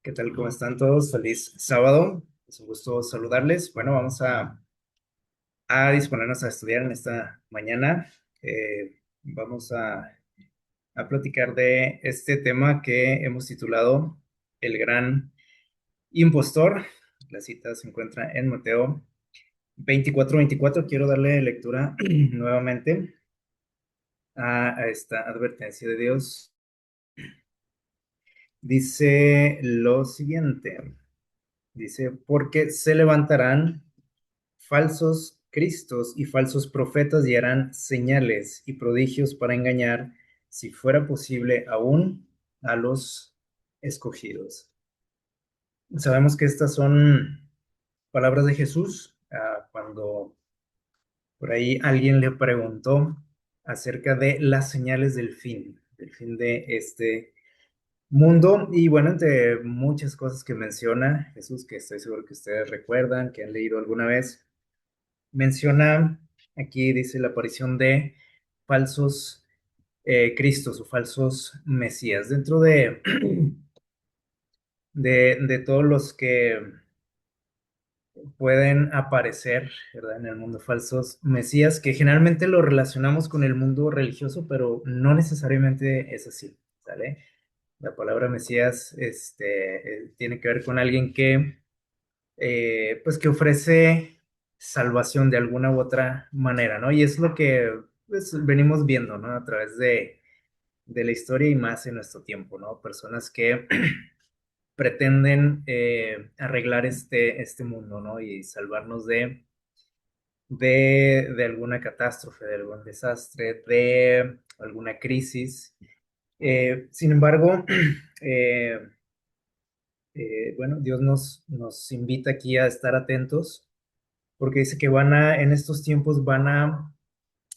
¿Qué tal? ¿Cómo están todos? Feliz sábado. Es un gusto saludarles. Bueno, vamos a disponernos a estudiar en esta mañana. Vamos a platicar de este tema que hemos titulado El Gran Impostor. La cita se encuentra en Mateo 24:24. Quiero darle lectura nuevamente a esta advertencia de Dios. Dice lo siguiente. Dice, porque se levantarán falsos cristos y falsos profetas y harán señales y prodigios para engañar, si fuera posible, aún a los escogidos. Sabemos que estas son palabras de Jesús, cuando por ahí alguien le preguntó acerca de las señales del fin de este mundo. Y bueno, entre muchas cosas que menciona Jesús, que estoy seguro que ustedes recuerdan, que han leído alguna vez, menciona, aquí dice la aparición de falsos cristos o falsos mesías. Dentro de todos los que pueden aparecer, ¿verdad? En el mundo, falsos mesías, que generalmente lo relacionamos con el mundo religioso, pero no necesariamente es así, ¿sale? La palabra mesías tiene que ver con alguien que pues que ofrece salvación de alguna u otra manera, ¿no? Y es lo que pues, venimos viendo, ¿no? A través de la historia y más en nuestro tiempo, ¿no? Personas que pretenden arreglar este mundo, ¿no? Y salvarnos de alguna catástrofe, de algún desastre, de alguna crisis. Sin embargo, eh, bueno, Dios nos invita aquí a estar atentos porque dice que en estos tiempos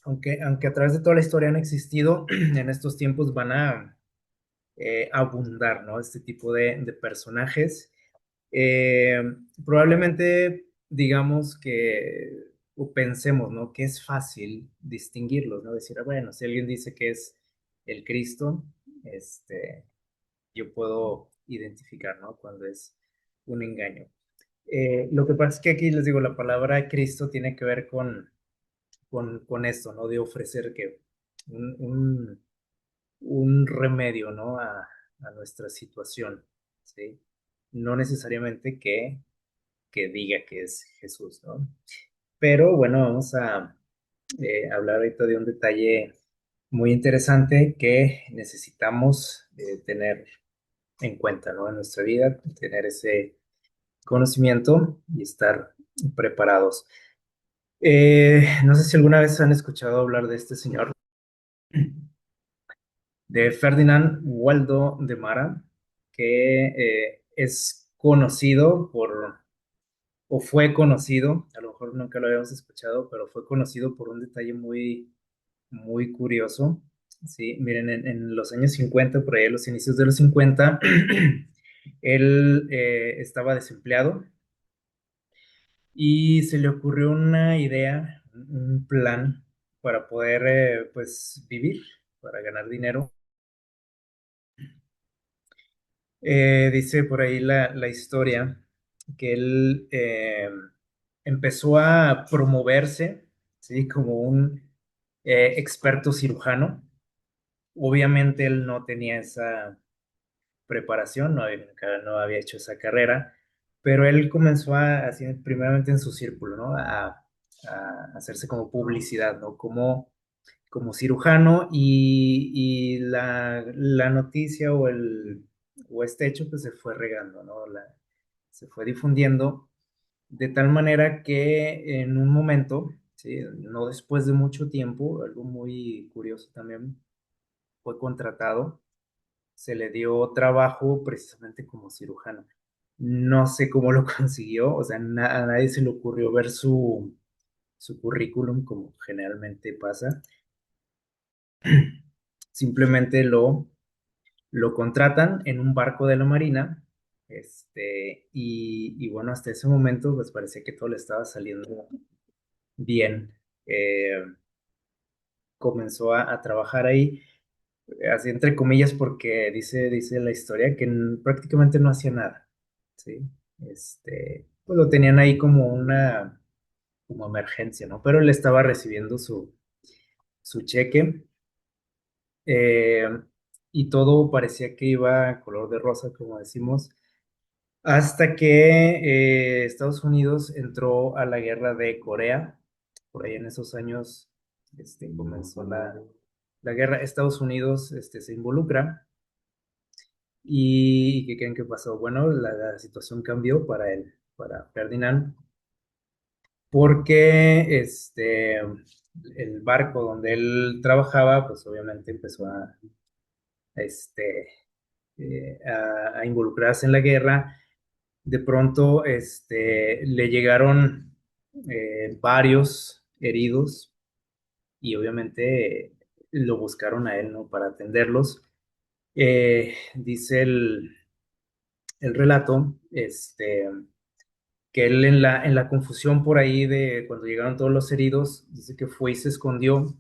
aunque a través de toda la historia han existido, en estos tiempos van a abundar, ¿no? Este tipo de personajes. Eh, Probablemente digamos o pensemos, ¿no? Que es fácil distinguirlos, ¿no? Decir, bueno, si alguien dice que es el Cristo, este, yo puedo identificar, ¿no? Cuando es un engaño. Lo que pasa es que aquí les digo, la palabra Cristo tiene que ver con esto, ¿no? De ofrecer que un, un- un remedio, ¿no? A nuestra situación, ¿sí? No necesariamente que diga que es Jesús, ¿no? Pero bueno, vamos a hablar ahorita de un detalle muy interesante que necesitamos tener en cuenta, ¿no? En nuestra vida, tener ese conocimiento y estar preparados. No sé si alguna vez han escuchado hablar de este señor, de Ferdinand Waldo de Mara, que es conocido o fue conocido, a lo mejor nunca lo habíamos escuchado, pero fue conocido por un detalle muy, muy curioso. Sí, miren, en los años 50, por ahí, a los inicios de los 50, él estaba desempleado y se le ocurrió una idea, un plan para poder, pues, vivir, para ganar dinero. Dice por ahí la historia que él empezó a promoverse, ¿sí? Como un experto cirujano. Obviamente él no tenía esa preparación, no había hecho esa carrera, pero él comenzó así, primeramente en su círculo, ¿no? A hacerse como publicidad, ¿no? Como cirujano y la noticia o este hecho pues se fue regando, ¿no? Se fue difundiendo de tal manera que en un momento, ¿sí? No después de mucho tiempo, algo muy curioso también, fue contratado, se le dio trabajo precisamente como cirujano. No sé cómo lo consiguió, o sea, a nadie se le ocurrió ver su currículum como generalmente pasa. Simplemente lo contratan en un barco de la Marina, y bueno, hasta ese momento pues parecía que todo le estaba saliendo bien. Comenzó a trabajar ahí, así entre comillas, porque dice la historia que prácticamente no hacía nada, ¿sí? Pues lo tenían ahí como una, como emergencia, ¿no? Pero él estaba recibiendo su cheque, eh, y todo parecía que iba color de rosa, como decimos, hasta que Estados Unidos entró a la guerra de Corea. Por ahí en esos años comenzó la guerra. Estados Unidos se involucra. ¿Y qué creen que pasó? Bueno, la situación cambió para él, para Ferdinand, porque el barco donde él trabajaba, pues obviamente empezó este, a involucrarse en la guerra. De pronto le llegaron varios heridos y obviamente lo buscaron a él, ¿no? Para atenderlos. Dice el relato, que él en la confusión por ahí de cuando llegaron todos los heridos, dice que fue y se escondió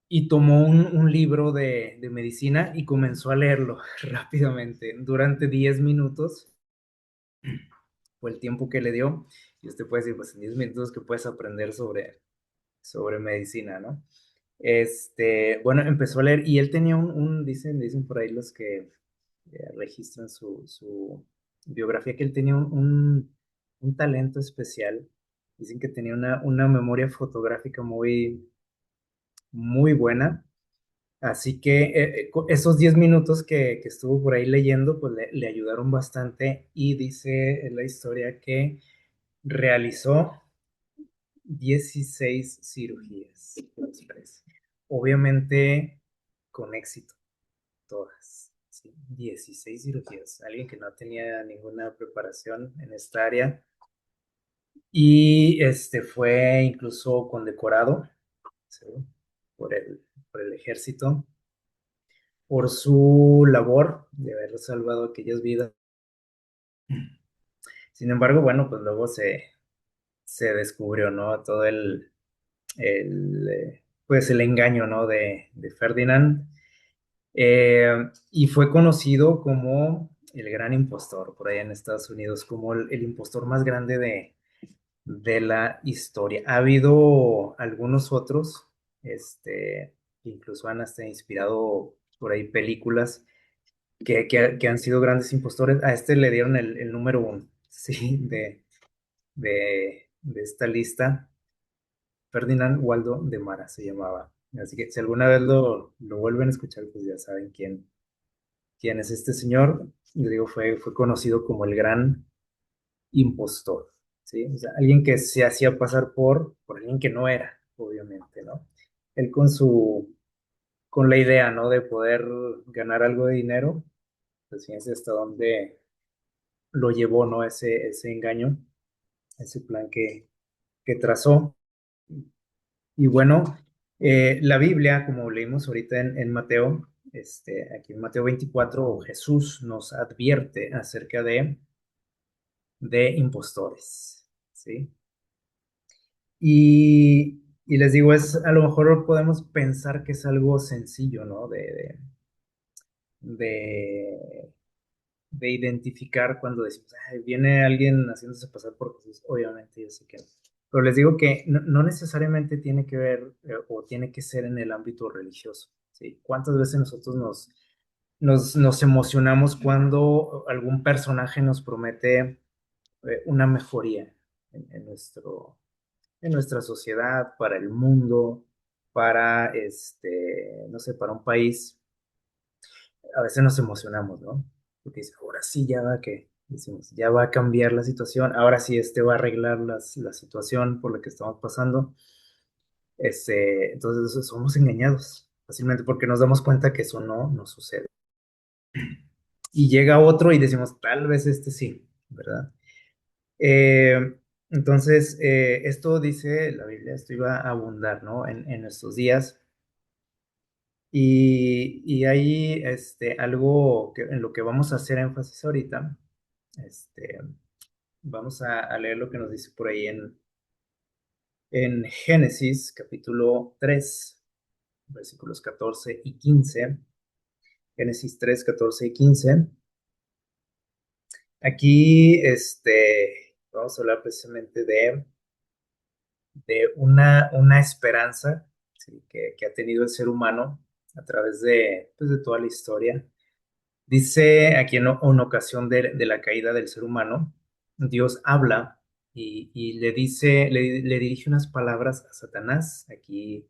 y tomó un libro de medicina y comenzó a leerlo rápidamente durante 10 minutos. Fue el tiempo que le dio. Y usted puede decir, pues en 10 minutos que puedes aprender sobre medicina, ¿no? Bueno, empezó a leer y él tenía dicen por ahí los que registran su biografía, que él tenía un talento especial. Dicen que tenía una memoria fotográfica muy, muy buena. Así que esos 10 minutos que estuvo por ahí leyendo, pues le ayudaron bastante y dice en la historia que realizó 16 cirugías. ¿Qué les parece? Obviamente con éxito, todas. ¿Sí? 16 cirugías. Alguien que no tenía ninguna preparación en esta área. Y fue incluso condecorado, ¿sí? por por el ejército, por su labor de haber salvado aquellas vidas. Sin embargo, bueno, pues luego se descubrió, ¿no? Todo pues el engaño, ¿no? De Ferdinand. Y fue conocido como el gran impostor por allá en Estados Unidos, como el impostor más grande de la historia. Ha habido algunos otros, que incluso han hasta inspirado por ahí películas que han sido grandes impostores. A este le dieron el número uno, sí, de esta lista. Ferdinand Waldo de Mara se llamaba. Así que si alguna vez lo vuelven a escuchar, pues ya saben quién es este señor. Yo digo, fue conocido como el gran impostor, ¿sí? O sea, alguien que se hacía pasar por alguien que no era, obviamente, ¿no? Él con la idea, ¿no? De poder ganar algo de dinero, pues fíjense hasta dónde lo llevó, ¿no? Ese engaño, ese plan que trazó. Y bueno, la Biblia, como leímos ahorita en Mateo, aquí en Mateo 24, Jesús nos advierte acerca de impostores, ¿sí? Y les digo, a lo mejor podemos pensar que es algo sencillo, ¿no? De, de identificar cuando decimos, "Ay, viene alguien haciéndose pasar por Jesús", obviamente yo sé que no. Pero les digo que no necesariamente tiene que ver o tiene que ser en el ámbito religioso, ¿sí? ¿Cuántas veces nosotros nos emocionamos cuando algún personaje nos promete una mejoría en nuestra sociedad, para el mundo, para, no sé, para un país? A veces nos emocionamos, ¿no? Porque dice, ahora sí ya va que, decimos, ya va a cambiar la situación, ahora sí va a arreglar la situación por la que estamos pasando. Entonces somos engañados fácilmente porque nos damos cuenta que eso no sucede. Y llega otro y decimos, tal vez este sí, ¿verdad? Entonces, esto dice la Biblia, esto iba a abundar, ¿no? En nuestros días. Y hay algo en lo que vamos a hacer énfasis ahorita. Este, Vamos a leer lo que nos dice por ahí en Génesis, capítulo 3. versículos 14 y 15. Génesis 3, 14 y 15. Aquí, vamos a hablar precisamente de una esperanza, ¿sí? Que ha tenido el ser humano a través pues, de toda la historia. Dice aquí en ocasión de la caída del ser humano, Dios habla y le dice, le dirige unas palabras a Satanás, aquí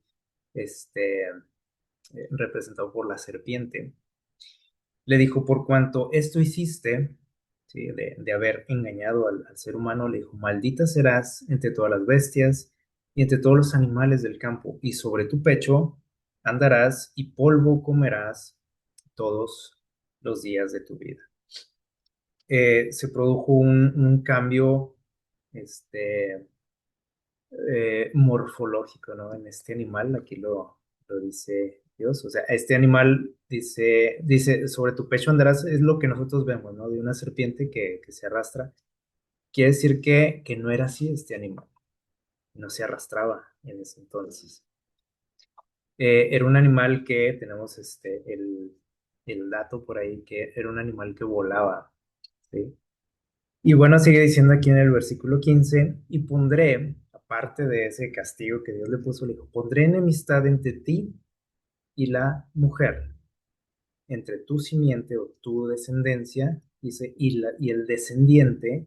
representado por la serpiente. Le dijo, por cuanto esto hiciste, ¿sí? De haber engañado al ser humano, le dijo, maldita serás entre todas las bestias y entre todos los animales del campo, y sobre tu pecho andarás y polvo comerás todos los días de tu vida. Se produjo un cambio este, morfológico, ¿no? En este animal, aquí lo dice Dios, o sea, este animal dice, sobre tu pecho andarás, es lo que nosotros vemos, ¿no? De una serpiente que se arrastra. Quiere decir que no era así este animal, no se arrastraba en ese entonces. Era un animal que tenemos el dato por ahí, que era un animal que volaba, ¿sí? Y bueno, sigue diciendo aquí en el versículo 15, y pondré, aparte de ese castigo que Dios le puso, le dijo, pondré enemistad entre ti y la mujer, entre tu simiente o tu descendencia, dice, y el descendiente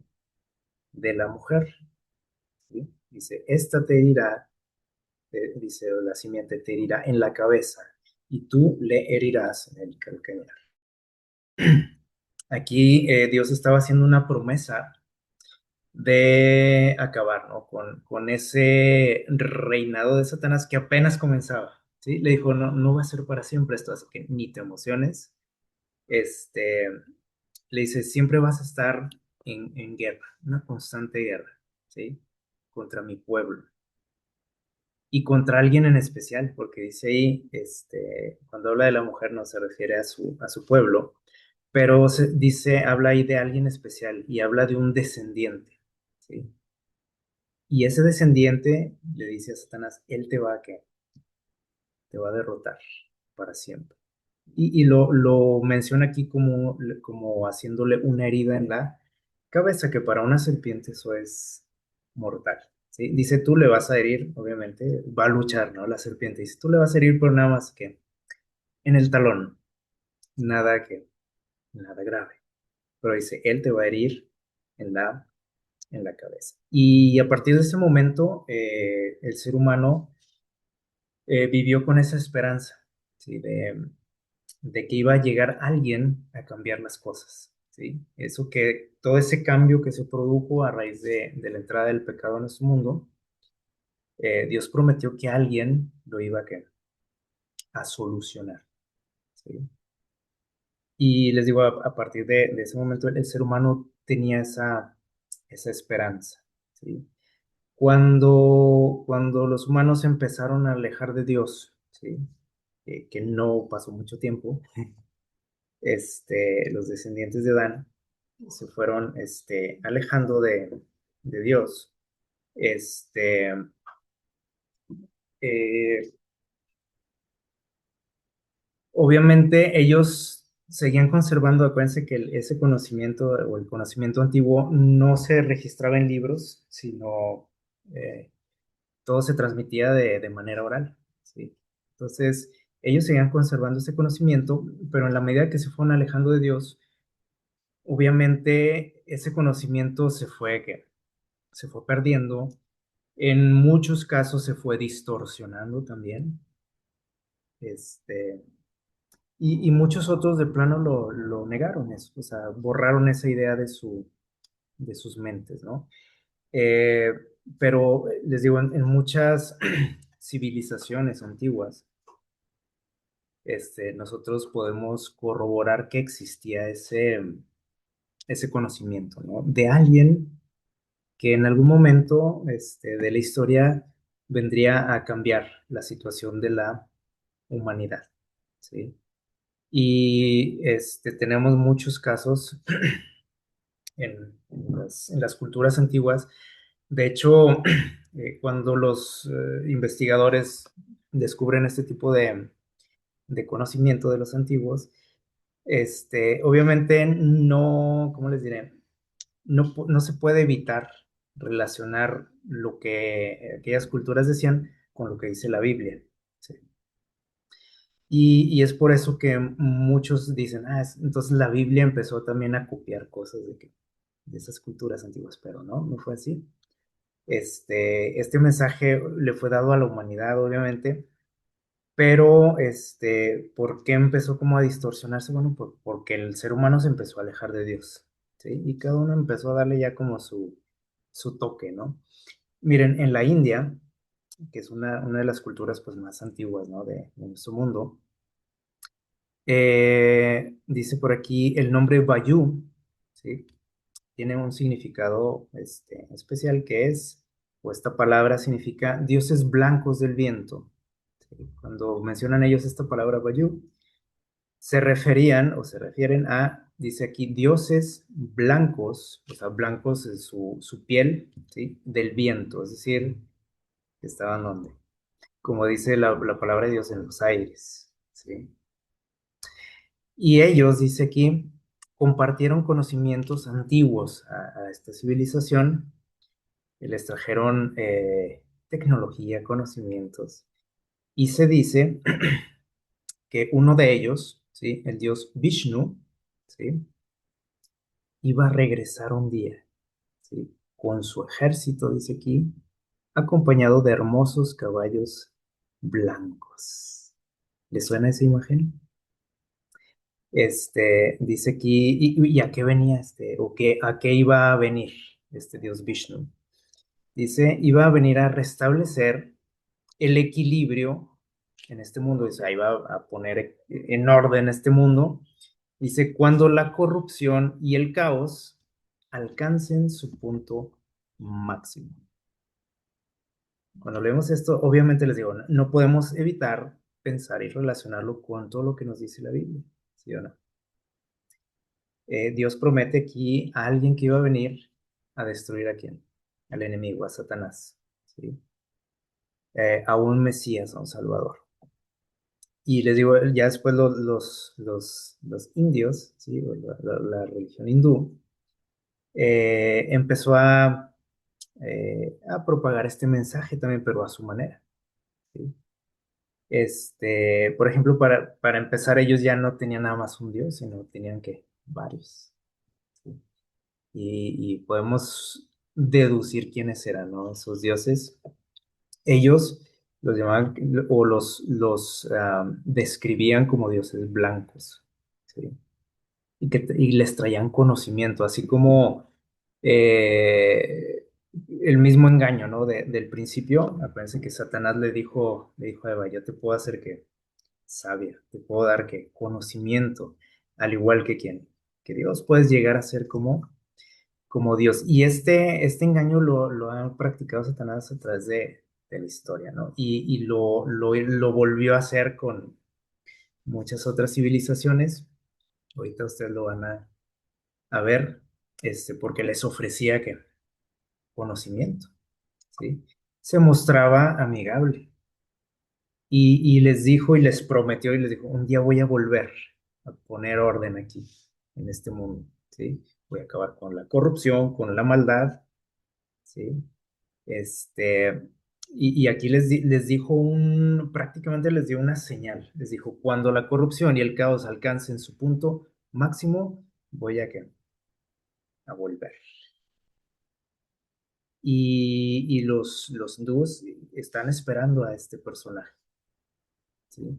de la mujer, ¿sí? Dice, esta te herirá, dice, la simiente te herirá en la cabeza, y tú le herirás en el calcañar. Aquí Dios estaba haciendo una promesa de acabar, ¿no? Con ese reinado de Satanás que apenas comenzaba, ¿sí? Le dijo, no, no va a ser para siempre esto, así que ni te emociones. Este, Le dice, siempre vas a estar en guerra, una constante guerra, ¿sí? Contra mi pueblo. Y contra alguien en especial, porque dice ahí, cuando habla de la mujer no se refiere a su pueblo, pero dice, habla ahí de alguien especial y habla de un descendiente, ¿sí? Y ese descendiente le dice a Satanás, él te va a, ¿qué? Te va a derrotar para siempre. Y lo menciona aquí como haciéndole una herida en la cabeza, que para una serpiente eso es mortal, ¿sí? Dice, tú le vas a herir, obviamente, va a luchar, ¿no? La serpiente dice, tú le vas a herir, pero nada más que en el talón, nada nada grave. Pero dice, él te va a herir en en la cabeza. Y a partir de ese momento, el ser humano vivió con esa esperanza, ¿sí? De que iba a llegar alguien a cambiar las cosas, ¿sí? Todo ese cambio que se produjo a raíz de la entrada del pecado en nuestro mundo, Dios prometió que alguien lo iba a solucionar, ¿sí? Y les digo, a partir de ese momento el ser humano tenía esa esperanza, ¿sí? Cuando los humanos empezaron a alejar de Dios, ¿sí? Que no pasó mucho tiempo, los descendientes de Adán se fueron alejando de Dios. Este, eh, Obviamente ellos seguían conservando, acuérdense que ese conocimiento o el conocimiento antiguo no se registraba en libros, sino eh, todo se transmitía de manera oral, ¿sí? Entonces, ellos seguían conservando ese conocimiento, pero en la medida que se fueron alejando de Dios, obviamente ese conocimiento se fue perdiendo. En muchos casos se fue distorsionando también. Este, y muchos otros de plano lo negaron, eso, o sea, borraron esa idea de sus mentes, ¿no? Eh, pero les digo, en muchas civilizaciones antiguas, nosotros podemos corroborar que existía ese conocimiento, ¿no? De alguien que en algún momento de la historia vendría a cambiar la situación de la humanidad, ¿sí? Y tenemos muchos casos en las culturas antiguas. De hecho, cuando los investigadores descubren este tipo de conocimiento de los antiguos, obviamente no, ¿cómo les diré? No se puede evitar relacionar lo que aquellas culturas decían con lo que dice la Biblia. ¿Sí? Y es por eso que muchos dicen, entonces la Biblia empezó también a copiar cosas de esas culturas antiguas, pero no fue así. Este mensaje le fue dado a la humanidad, obviamente, pero ¿por qué empezó como a distorsionarse? Bueno, porque el ser humano se empezó a alejar de Dios, ¿sí? Y cada uno empezó a darle ya como su toque, ¿no? Miren, en la India, que es una de las culturas pues más antiguas, ¿no? De nuestro mundo, dice por aquí el nombre Vayu, ¿sí? Tiene un significado especial que es, o esta palabra significa dioses blancos del viento. ¿Sí? Cuando mencionan ellos esta palabra Vayu, se referían o se refieren a, dice aquí, dioses blancos, o sea, blancos en su piel, ¿sí? Del viento, es decir, que estaban donde, como dice la palabra de Dios, en los aires, ¿sí? Y ellos, dice aquí, compartieron conocimientos antiguos a esta civilización, y les trajeron tecnología, conocimientos, y se dice que uno de ellos, ¿sí? El dios Vishnu, ¿sí? Iba a regresar un día, ¿sí? Con su ejército, dice aquí, acompañado de hermosos caballos blancos. ¿Le suena esa imagen? Dice aquí, ¿y a qué venía o a qué iba a venir este dios Vishnu? Dice, iba a venir a restablecer el equilibrio en este mundo, dice, ahí va a poner en orden este mundo. Dice, cuando la corrupción y el caos alcancen su punto máximo. Cuando leemos esto, obviamente les digo, no podemos evitar pensar y relacionarlo con todo lo que nos dice la Biblia, ¿sí o no? Dios promete aquí a alguien que iba a venir a destruir a quién, al enemigo, a Satanás, ¿sí? A un Mesías, a un Salvador. Y les digo, ya después los indios, ¿sí? O la religión hindú, empezó a propagar este mensaje también, pero a su manera, ¿sí? Por ejemplo, para empezar, ellos ya no tenían nada más un dios, sino tenían que varios, ¿sí? Y podemos deducir quiénes eran, ¿no? Esos dioses. Ellos los llamaban o los describían como dioses blancos, ¿sí? Y les traían conocimiento, así como eh, el mismo engaño, ¿no? Del principio, acuérdense que Satanás le dijo a Eva, yo te puedo hacer que sabia, te puedo dar que conocimiento, al igual que quien, que Dios puedes llegar a ser como Dios. Y este engaño lo ha practicado Satanás a través de la historia, ¿no? Y lo volvió a hacer con muchas otras civilizaciones. Ahorita ustedes lo van a ver, porque les ofrecía que conocimiento, ¿sí? Se mostraba amigable y les dijo y les prometió y les dijo, un día voy a volver a poner orden aquí, en este mundo, ¿sí? Voy a acabar con la corrupción, con la maldad, ¿sí? Este, y aquí les dijo prácticamente les dio una señal, les dijo, cuando la corrupción y el caos alcancen su punto máximo, voy a volver. Y los hindúes están esperando a este personaje, ¿sí?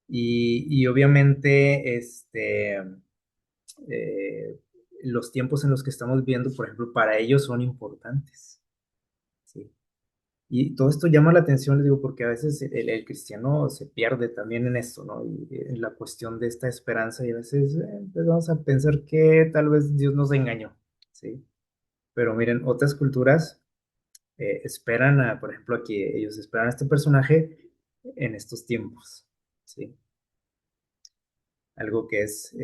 Y obviamente, eh, los tiempos en los que estamos viendo, por ejemplo, para ellos son importantes, ¿sí? Y todo esto llama la atención, les digo, porque a veces el cristiano se pierde también en esto, ¿no? Y en la cuestión de esta esperanza, y a veces empezamos a pensar que tal vez Dios nos engañó, ¿sí? Pero miren, otras culturas esperan por ejemplo, aquí ellos esperan a este personaje en estos tiempos, ¿sí? Algo que es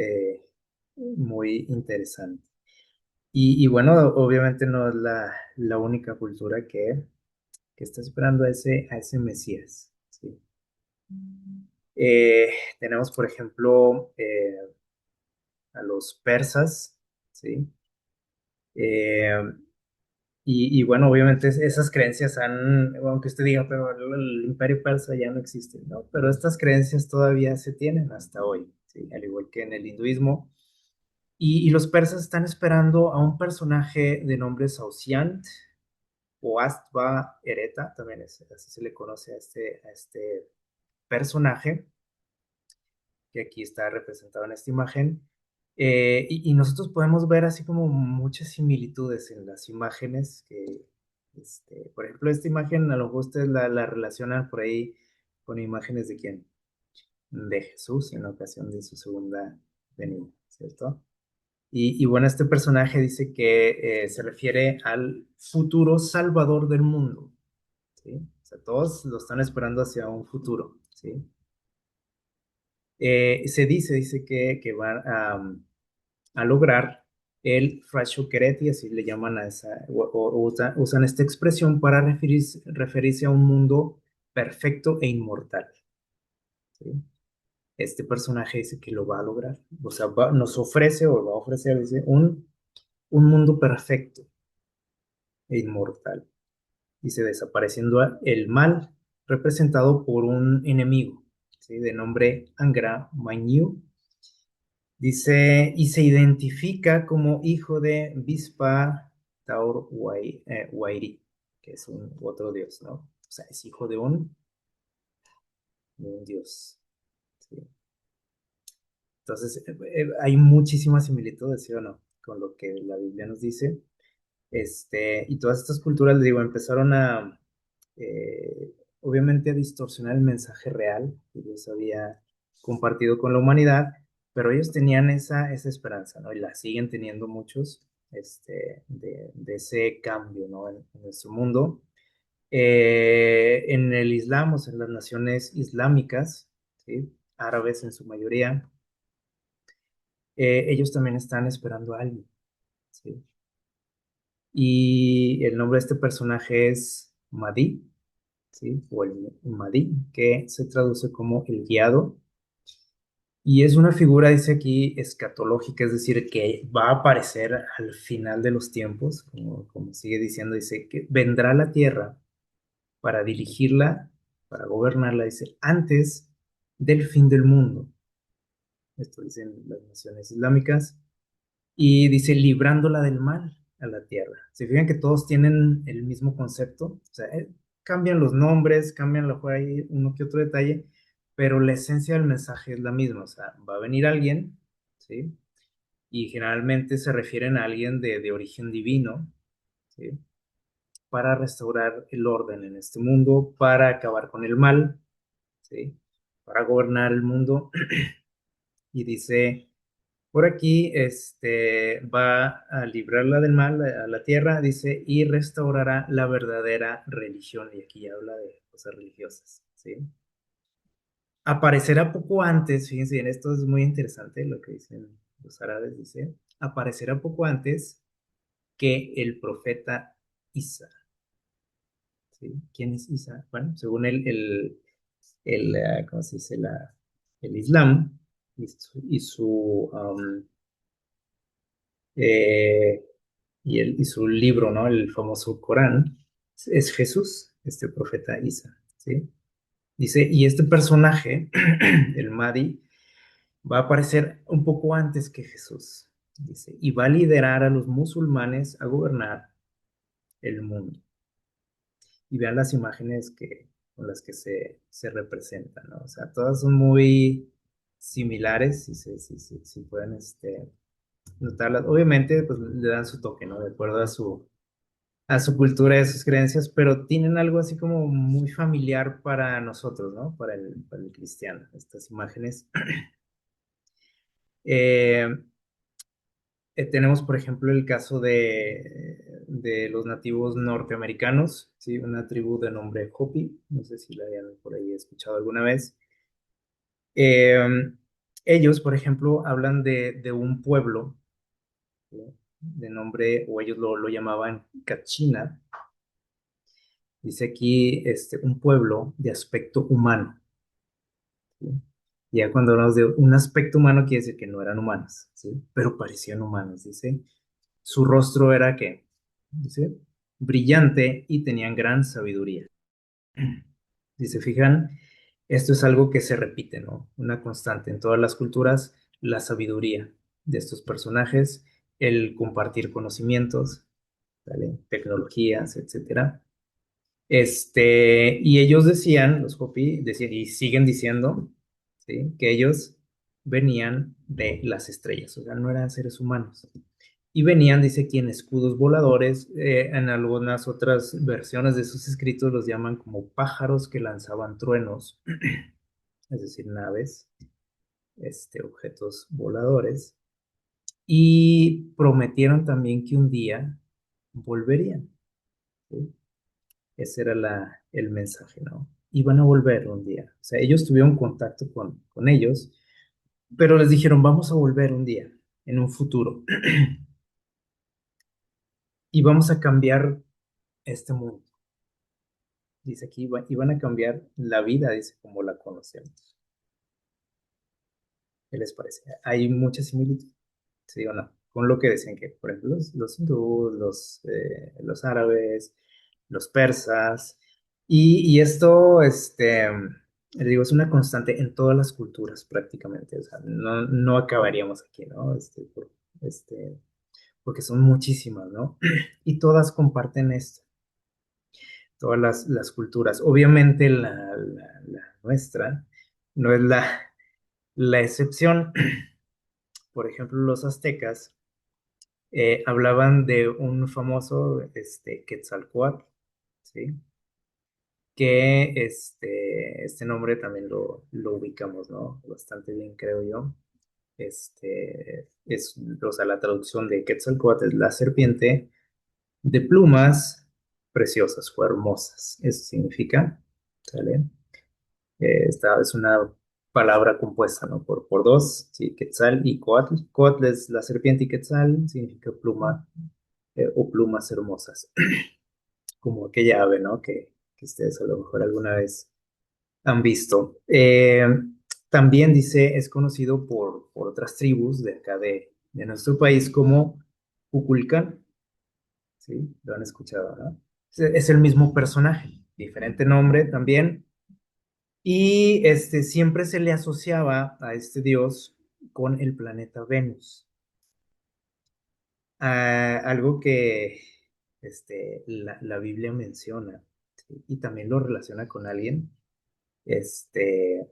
muy interesante. Y bueno, obviamente no es la única cultura que está esperando a ese Mesías. Eh, Tenemos, por ejemplo, a los persas, ¿sí? Eh, y bueno, obviamente esas creencias han, aunque usted diga, pero el imperio persa ya no existe, ¿no? Pero estas creencias todavía se tienen hasta hoy, ¿sí? Al igual que en el hinduismo. Y los persas están esperando a un personaje de nombre Sauciant o Astva Ereta, también así se le conoce a este personaje, que aquí está representado en esta imagen. Y nosotros podemos ver así como muchas similitudes en las imágenes que, por ejemplo, esta imagen a lo mejor ustedes la relacionan por ahí con imágenes de quién, de Jesús en la ocasión de su segunda venida, ¿cierto? Y bueno, este personaje dice que se refiere al futuro salvador del mundo, ¿sí? O sea, todos lo están esperando hacia un futuro, ¿sí? Dice que van a lograr el Frashokereti, así le llaman a esa, usan esta expresión para referirse a un mundo perfecto e inmortal, ¿sí? Este personaje dice que lo va a lograr, o sea, nos ofrece o va a ofrecer, dice, un mundo perfecto e inmortal. Dice, desapareciendo el mal representado por un enemigo, ¿sí? De nombre Angra Mainyu. Dice, y se identifica como hijo de Vispa Taur Wairi, que es otro dios, ¿no? O sea, es hijo de un dios, ¿sí? Entonces, hay muchísimas similitudes, ¿sí o no? Con lo que la Biblia nos dice. Y todas estas culturas, digo, empezaron obviamente, a distorsionar el mensaje real que Dios había compartido con la humanidad, pero ellos tenían esa esperanza, ¿no? Y la siguen teniendo muchos, de ese cambio, ¿no? En nuestro mundo. En el Islam, o sea, en las naciones islámicas, ¿sí? Árabes en su mayoría, ellos también están esperando a alguien, ¿sí? Y el nombre de este personaje es Mahdi, ¿sí? O el Mahdi, que se traduce como el guiado. Y es una figura, dice aquí, escatológica, es decir, que va a aparecer al final de los tiempos, como sigue diciendo, dice que vendrá a la tierra para dirigirla, para gobernarla, dice, antes del fin del mundo. Esto dicen las naciones islámicas. Y dice, librándola del mal a la tierra. Se fijan que todos tienen el mismo concepto, o sea, cambian los nombres, cambian lo mejor ahí uno que otro detalle, pero la esencia del mensaje es la misma, o sea, va a venir alguien, ¿sí? Y generalmente se refieren a alguien de origen divino, ¿sí? Para restaurar el orden en este mundo, para acabar con el mal, ¿sí? Para gobernar el mundo. Y dice, por aquí, va a librarla del mal a la tierra, dice, y restaurará la verdadera religión. Y aquí habla de cosas religiosas, ¿sí? Aparecerá poco antes, fíjense bien, esto es muy interesante lo que dicen los árabes, dice, aparecerá poco antes que el profeta Isa, ¿sí? ¿Quién es Isa? Bueno, según ¿cómo se dice? El Islam eh, y su libro, ¿no? El famoso Corán, es Jesús, este profeta Isa, ¿sí? Dice, y este personaje, el Mahdi, va a aparecer un poco antes que Jesús, dice, y va a liderar a los musulmanes a gobernar el mundo. Y vean las imágenes con las que se representan, ¿no? O sea, todas son muy similares, si pueden notarlas. Obviamente, pues le dan su toque, ¿no? De acuerdo a su cultura y a sus creencias, pero tienen algo así como muy familiar para nosotros, ¿no? Para el cristiano, estas imágenes. Eh, Tenemos, por ejemplo, el caso de los nativos norteamericanos, ¿sí? Una tribu de nombre Hopi, no sé si la hayan por ahí escuchado alguna vez. Eh, Ellos, por ejemplo, hablan de un pueblo, ¿sí? De nombre, o ellos lo llamaban Kachina. Dice aquí un pueblo de aspecto humano. ¿sí? Ya cuando hablamos de un aspecto humano, quiere decir que no eran humanos, ¿sí? Pero parecían humanos, dice. Su rostro era que, dice, brillante y tenían gran sabiduría. Si se fijan, esto es algo que se repite, ¿no? Una constante en todas las culturas, la sabiduría de estos personajes, el compartir conocimientos, ¿vale? Tecnologías, etcétera. Y ellos decían, los Hopi, decían, y siguen diciendo, ¿sí? Que ellos venían de las estrellas, o sea, no eran seres humanos. Y venían, dice aquí, en escudos voladores. En algunas otras versiones de sus escritos los llaman como pájaros que lanzaban truenos, es decir, naves, objetos voladores. Y prometieron también que un día volverían, ¿sí? Ese era el mensaje, ¿no? Iban a volver un día. O sea, ellos tuvieron contacto con ellos, pero les dijeron, vamos a volver un día, en un futuro, y vamos a cambiar este mundo. Dice aquí, iban a cambiar la vida, dice, como la conocemos. ¿Qué les parece? Hay mucha similitud, ¿sí o no? Con lo que decían que, por ejemplo, los hindúes, los árabes, los persas, y esto, le digo, es una constante en todas las culturas prácticamente, o sea, no acabaríamos aquí, ¿no? Este, porque son muchísimas, ¿no? Y todas comparten esto, todas las culturas. Obviamente la nuestra no es la excepción. Por ejemplo, los aztecas hablaban de un famoso Quetzalcóatl, ¿sí? Que este nombre también lo ubicamos, ¿no? Bastante bien, creo yo. O sea, la traducción de Quetzalcóatl es la serpiente de plumas preciosas o hermosas. Eso significa, ¿sale? Esta es una palabra compuesta, ¿no? Por dos, ¿sí? Quetzal y Coatl. Coatl es la serpiente y Quetzal significa pluma o plumas hermosas, como aquella ave, ¿no? Que ustedes a lo mejor alguna vez han visto. También dice, es conocido por otras tribus de acá de nuestro país como Kukulcán, ¿sí? Lo han escuchado, ¿no? Es el mismo personaje, diferente nombre también. Y siempre se le asociaba a este dios con el planeta Venus. Algo que la Biblia menciona, ¿sí? Y también lo relaciona con alguien. Este,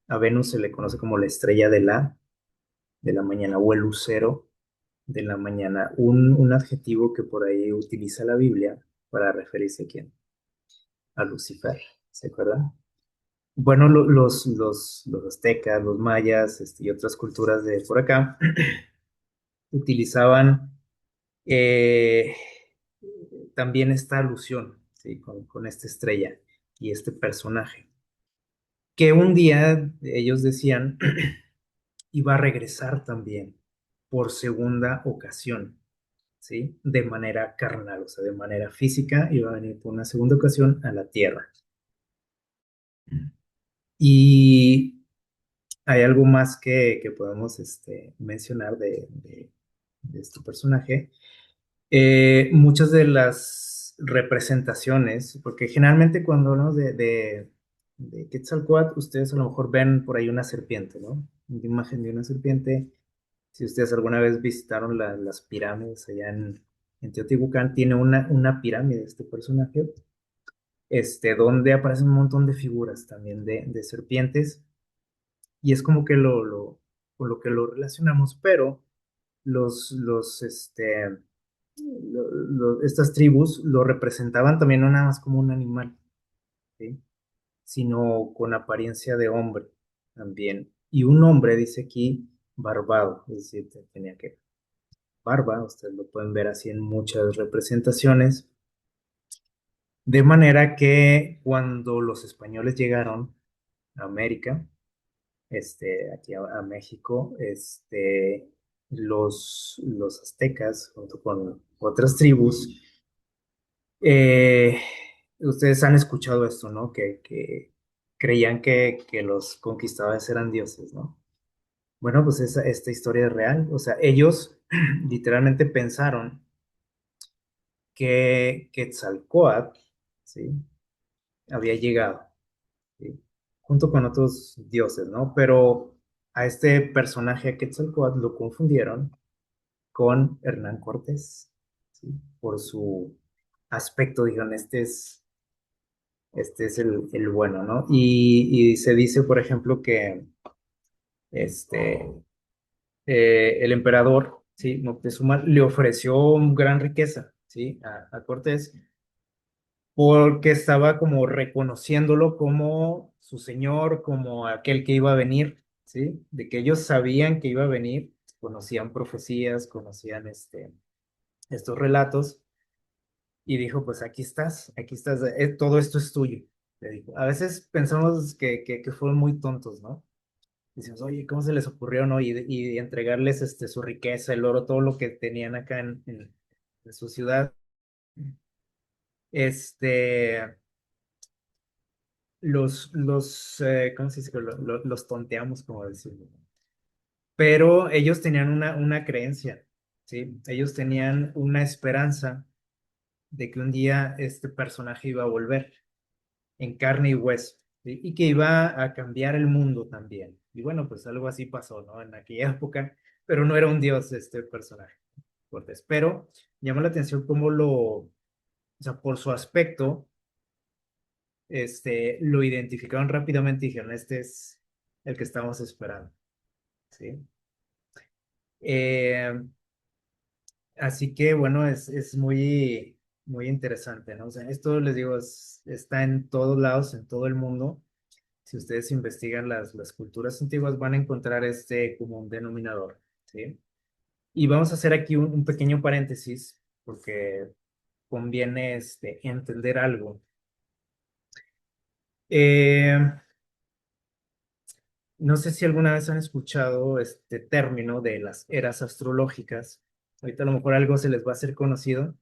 a Venus se le conoce como la estrella de la mañana o el lucero de la mañana. Un adjetivo que por ahí utiliza la Biblia para referirse a quién, a Lucifer, ¿se acuerdan? Bueno, los aztecas, los mayas, y otras culturas de por acá utilizaban eh, también esta alusión, ¿sí? Con esta estrella y este personaje, que un día ellos decían iba a regresar también por segunda ocasión, ¿sí? De manera carnal, o sea, de manera física, iba a venir por una segunda ocasión a la Tierra. Y hay algo más que podemos mencionar de este personaje. Muchas de las representaciones, porque generalmente cuando hablamos de Quetzalcóatl, ustedes a lo mejor ven por ahí una serpiente, ¿no? Una imagen de una serpiente. Si ustedes alguna vez visitaron las pirámides allá en Teotihuacán, tiene una pirámide este personaje, donde aparecen un montón de figuras también de serpientes, y es como que con lo que lo relacionamos, pero los, estas tribus lo representaban también no nada más como un animal, ¿sí? Sino con apariencia de hombre también. Y un hombre, dice aquí, barbado, es decir, tenía que barba, ustedes lo pueden ver así en muchas representaciones, de manera que cuando los españoles llegaron a América, aquí a México, los aztecas, junto con otras tribus, eh, ustedes han escuchado esto, ¿no? Que creían que los conquistadores eran dioses, ¿no? Bueno, pues esta historia es real. O sea, ellos literalmente pensaron que Quetzalcóatl, ¿sí? Había llegado, ¿sí? Junto con otros dioses, ¿no? Pero a este personaje, a Quetzalcóatl, lo confundieron con Hernán Cortés, ¿sí? Por su aspecto, dijeron, este es el bueno, ¿no? Y se dice, por ejemplo, que este, el emperador, ¿sí? Moctezuma le ofreció gran riqueza, ¿sí? A Cortés, porque estaba como reconociéndolo como su señor, como aquel que iba a venir, ¿sí? De que ellos sabían que iba a venir, conocían profecías, conocían estos relatos, y dijo, pues aquí estás, todo esto es tuyo, le dijo. A veces pensamos que fueron muy tontos, ¿no? Decimos, oye, ¿cómo se les ocurrió, no? Y entregarles su riqueza, el oro, todo lo que tenían acá en su ciudad. Este, ¿cómo se dice? Los tonteamos, como decirlo. Pero ellos tenían una creencia, ¿sí? Ellos tenían una esperanza de que un día este personaje iba a volver en carne y hueso, ¿sí? Y que iba a cambiar el mundo también. Y bueno, pues algo así pasó, ¿no? En aquella época, pero no era un dios este personaje, Cortés. Pero llama la atención cómo o sea, por su aspecto, lo identificaron rápidamente y dijeron, este es el que estamos esperando, ¿sí? Eh, Así que bueno, es muy interesante, ¿no? O sea, esto les digo, está en todos lados, en todo el mundo. Si ustedes investigan las culturas antiguas, van a encontrar este como un denominador, ¿sí? Y vamos a hacer aquí un pequeño paréntesis, porque conviene entender algo. Eh, no sé si alguna vez han escuchado este término de las eras astrológicas. Ahorita a lo mejor algo se les va a hacer conocido.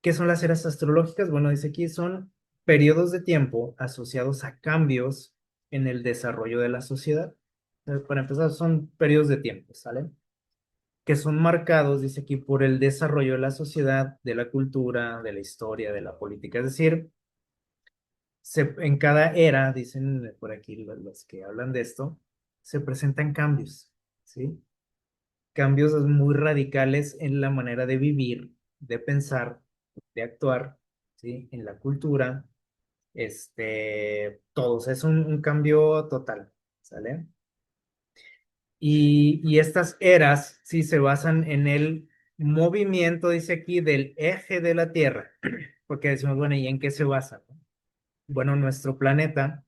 ¿Qué son las eras astrológicas? Bueno, dice aquí son periodos de tiempo asociados a cambios en el desarrollo de la sociedad. Para empezar, son periodos de tiempo, ¿sale? Que son marcados, dice aquí, por el desarrollo de la sociedad, de la cultura, de la historia, de la política. Es decir, en cada era, dicen por aquí los que hablan de esto, se presentan cambios, ¿sí? Cambios muy radicales en la manera de vivir, de pensar, de actuar, ¿sí? En la cultura, todos, es un cambio total, ¿sale? Y estas eras, sí, se basan en el movimiento, dice aquí, del eje de la Tierra, porque decimos, bueno, ¿y en qué se basa? Bueno, nuestro planeta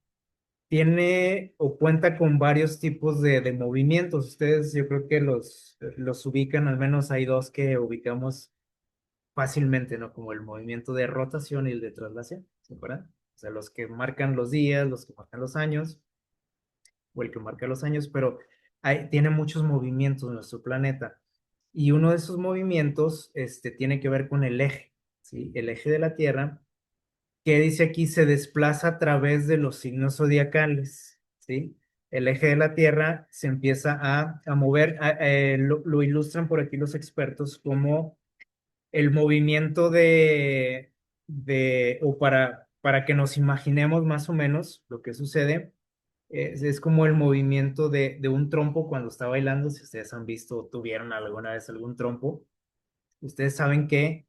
tiene o cuenta con varios tipos de movimientos. Ustedes, yo creo que los ubican, al menos hay dos que ubicamos fácilmente, ¿no? Como el movimiento de rotación y el de traslación, ¿se acuerdan? O sea, los que marcan los días, los que marcan los años, o el que marca los años, pero tiene muchos movimientos nuestro planeta. Y uno de esos movimientos, tiene que ver con el eje, ¿sí? El eje de la Tierra, que dice aquí se desplaza a través de los signos zodiacales, ¿sí? El eje de la Tierra se empieza a mover, lo ilustran por aquí los expertos como el movimiento o para que nos imaginemos más o menos lo que sucede, es como el movimiento de un trompo cuando está bailando. Si ustedes han visto o tuvieron alguna vez algún trompo, ustedes saben que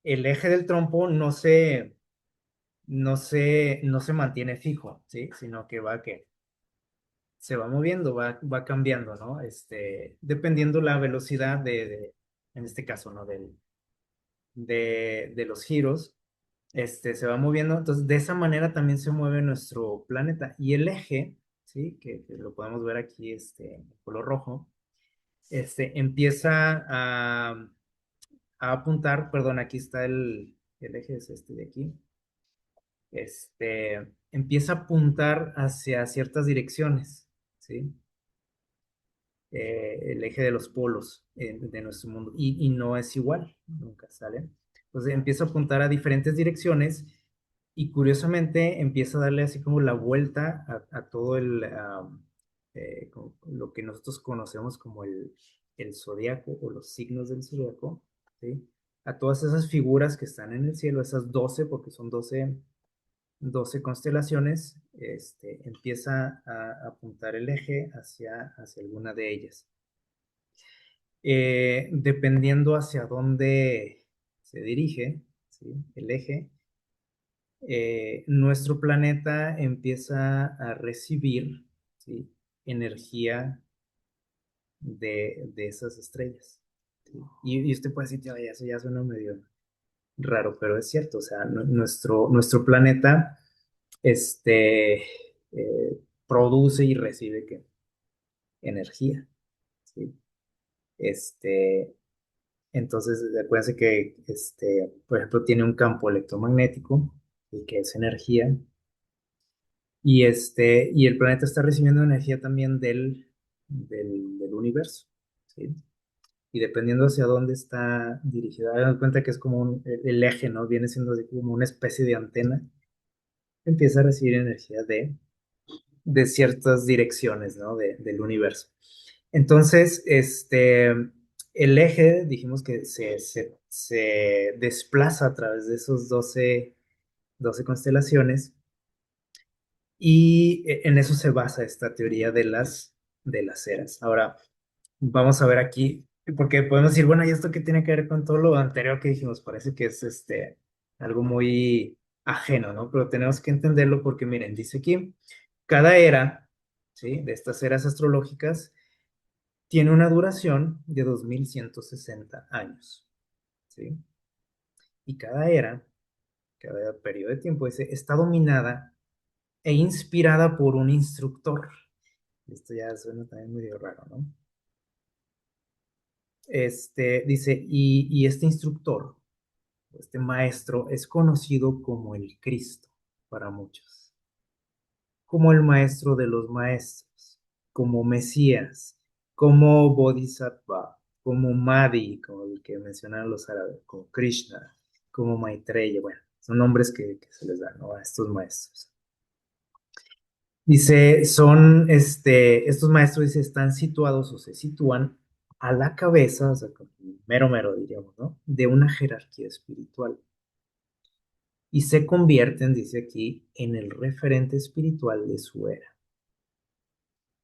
el eje del trompo no se mantiene fijo, ¿sí? Sino que que se va moviendo, va cambiando, ¿no? Dependiendo la velocidad en este caso, ¿no? De los giros, se va moviendo. Entonces, de esa manera también se mueve nuestro planeta. Y el eje, ¿sí? Que lo podemos ver aquí, en color rojo, empieza a apuntar, perdón, aquí está el eje, es este de aquí, empieza a apuntar hacia ciertas direcciones, ¿sí? El eje de los polos de nuestro mundo, y no es igual, nunca sale. Entonces empieza a apuntar a diferentes direcciones Y curiosamente empieza a darle así como la vuelta a todo como lo que nosotros conocemos como el zodiaco o los signos del zodiaco, ¿sí? A todas esas figuras que están en el cielo, esas 12 porque son doce constelaciones, empieza a apuntar el eje hacia alguna de ellas. Dependiendo hacia dónde se dirige, ¿sí? El eje, nuestro planeta empieza a recibir, ¿sí? Energía de esas estrellas. ¿Sí? Y usted puede decir, "Ya, eso ya suena medio raro", pero es cierto, o sea, nuestro planeta este, produce y recibe ¿qué? Energía. ¿Sí? Este, entonces, acuérdense que, por ejemplo, tiene un campo electromagnético, y que es energía. Y el planeta está recibiendo energía también del universo, ¿sí? Y dependiendo hacia dónde está dirigida, hagan cuenta que es como el eje, ¿no? Viene siendo así como una especie de antena, empieza a recibir energía de ciertas direcciones, ¿no? Del universo. Entonces, el eje, dijimos que se desplaza a través de esos doce constelaciones. Y en eso se basa esta teoría de las eras. Ahora, vamos a ver aquí, porque podemos decir, bueno, ¿y esto qué tiene que ver con todo lo anterior que dijimos? Parece que es algo muy ajeno, ¿no? Pero tenemos que entenderlo porque, miren, dice aquí, cada era, ¿sí? De estas eras astrológicas tiene una duración de 2160 años, ¿sí? Y cada era, cada periodo de tiempo ese, está dominada e inspirada por un instructor. Esto ya suena también medio raro, ¿no? Dice, y este instructor, este maestro, es conocido como el Cristo para muchos, como el maestro de los maestros, como Mesías, como Bodhisattva, como Mahdi, como el que mencionan los árabes, como Krishna, como Maitreya, bueno, son nombres que se les dan, ¿no? A estos maestros. Dice, estos maestros, dice, están situados o se sitúan a la cabeza, o sea, como mero mero, diríamos, ¿no? De una jerarquía espiritual. Y se convierten, dice aquí, en el referente espiritual de su era.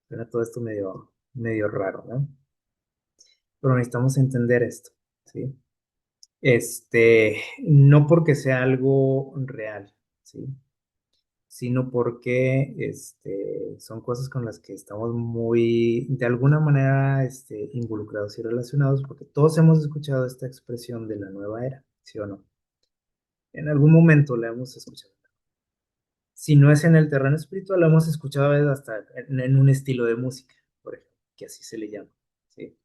Suena todo esto medio raro, ¿no? Pero necesitamos entender esto, ¿sí? No porque sea algo real, ¿sí? Sino porque son cosas con las que estamos muy, de alguna manera, involucrados y relacionados, porque todos hemos escuchado esta expresión de la nueva era, ¿sí o no? En algún momento la hemos escuchado. Si no es en el terreno espiritual, la hemos escuchado a veces hasta en un estilo de música, por ejemplo, que así se le llama, ¿sí?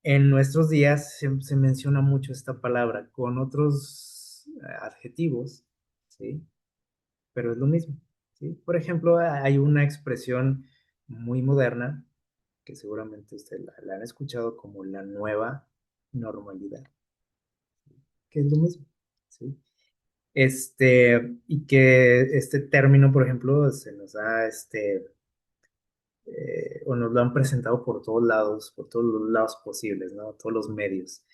En nuestros días se menciona mucho esta palabra con otros adjetivos, ¿sí? Pero es lo mismo, ¿sí? Por ejemplo, hay una expresión muy moderna que seguramente usted la han escuchado como la nueva normalidad, que es lo mismo, ¿sí? Y que este término, por ejemplo, se nos ha, o nos lo han presentado por todos los lados posibles, ¿no? Todos los medios,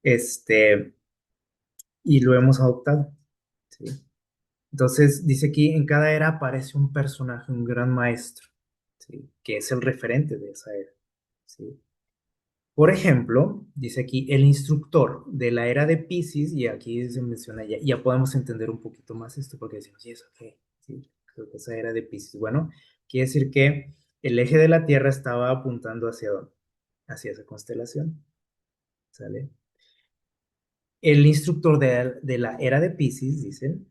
este, y lo hemos adoptado, ¿sí? Entonces, dice aquí, en cada era aparece un personaje, un gran maestro, ¿sí? Que es el referente de esa era, ¿sí? Por ejemplo, dice aquí, el instructor de la era de Piscis, y aquí se menciona ya podemos entender un poquito más esto, porque decimos, ¿y eso qué? Sí, creo que esa era de Piscis. Bueno, quiere decir que el eje de la Tierra estaba apuntando hacia dónde, hacia esa constelación, ¿sale? El instructor de la era de Piscis, dicen,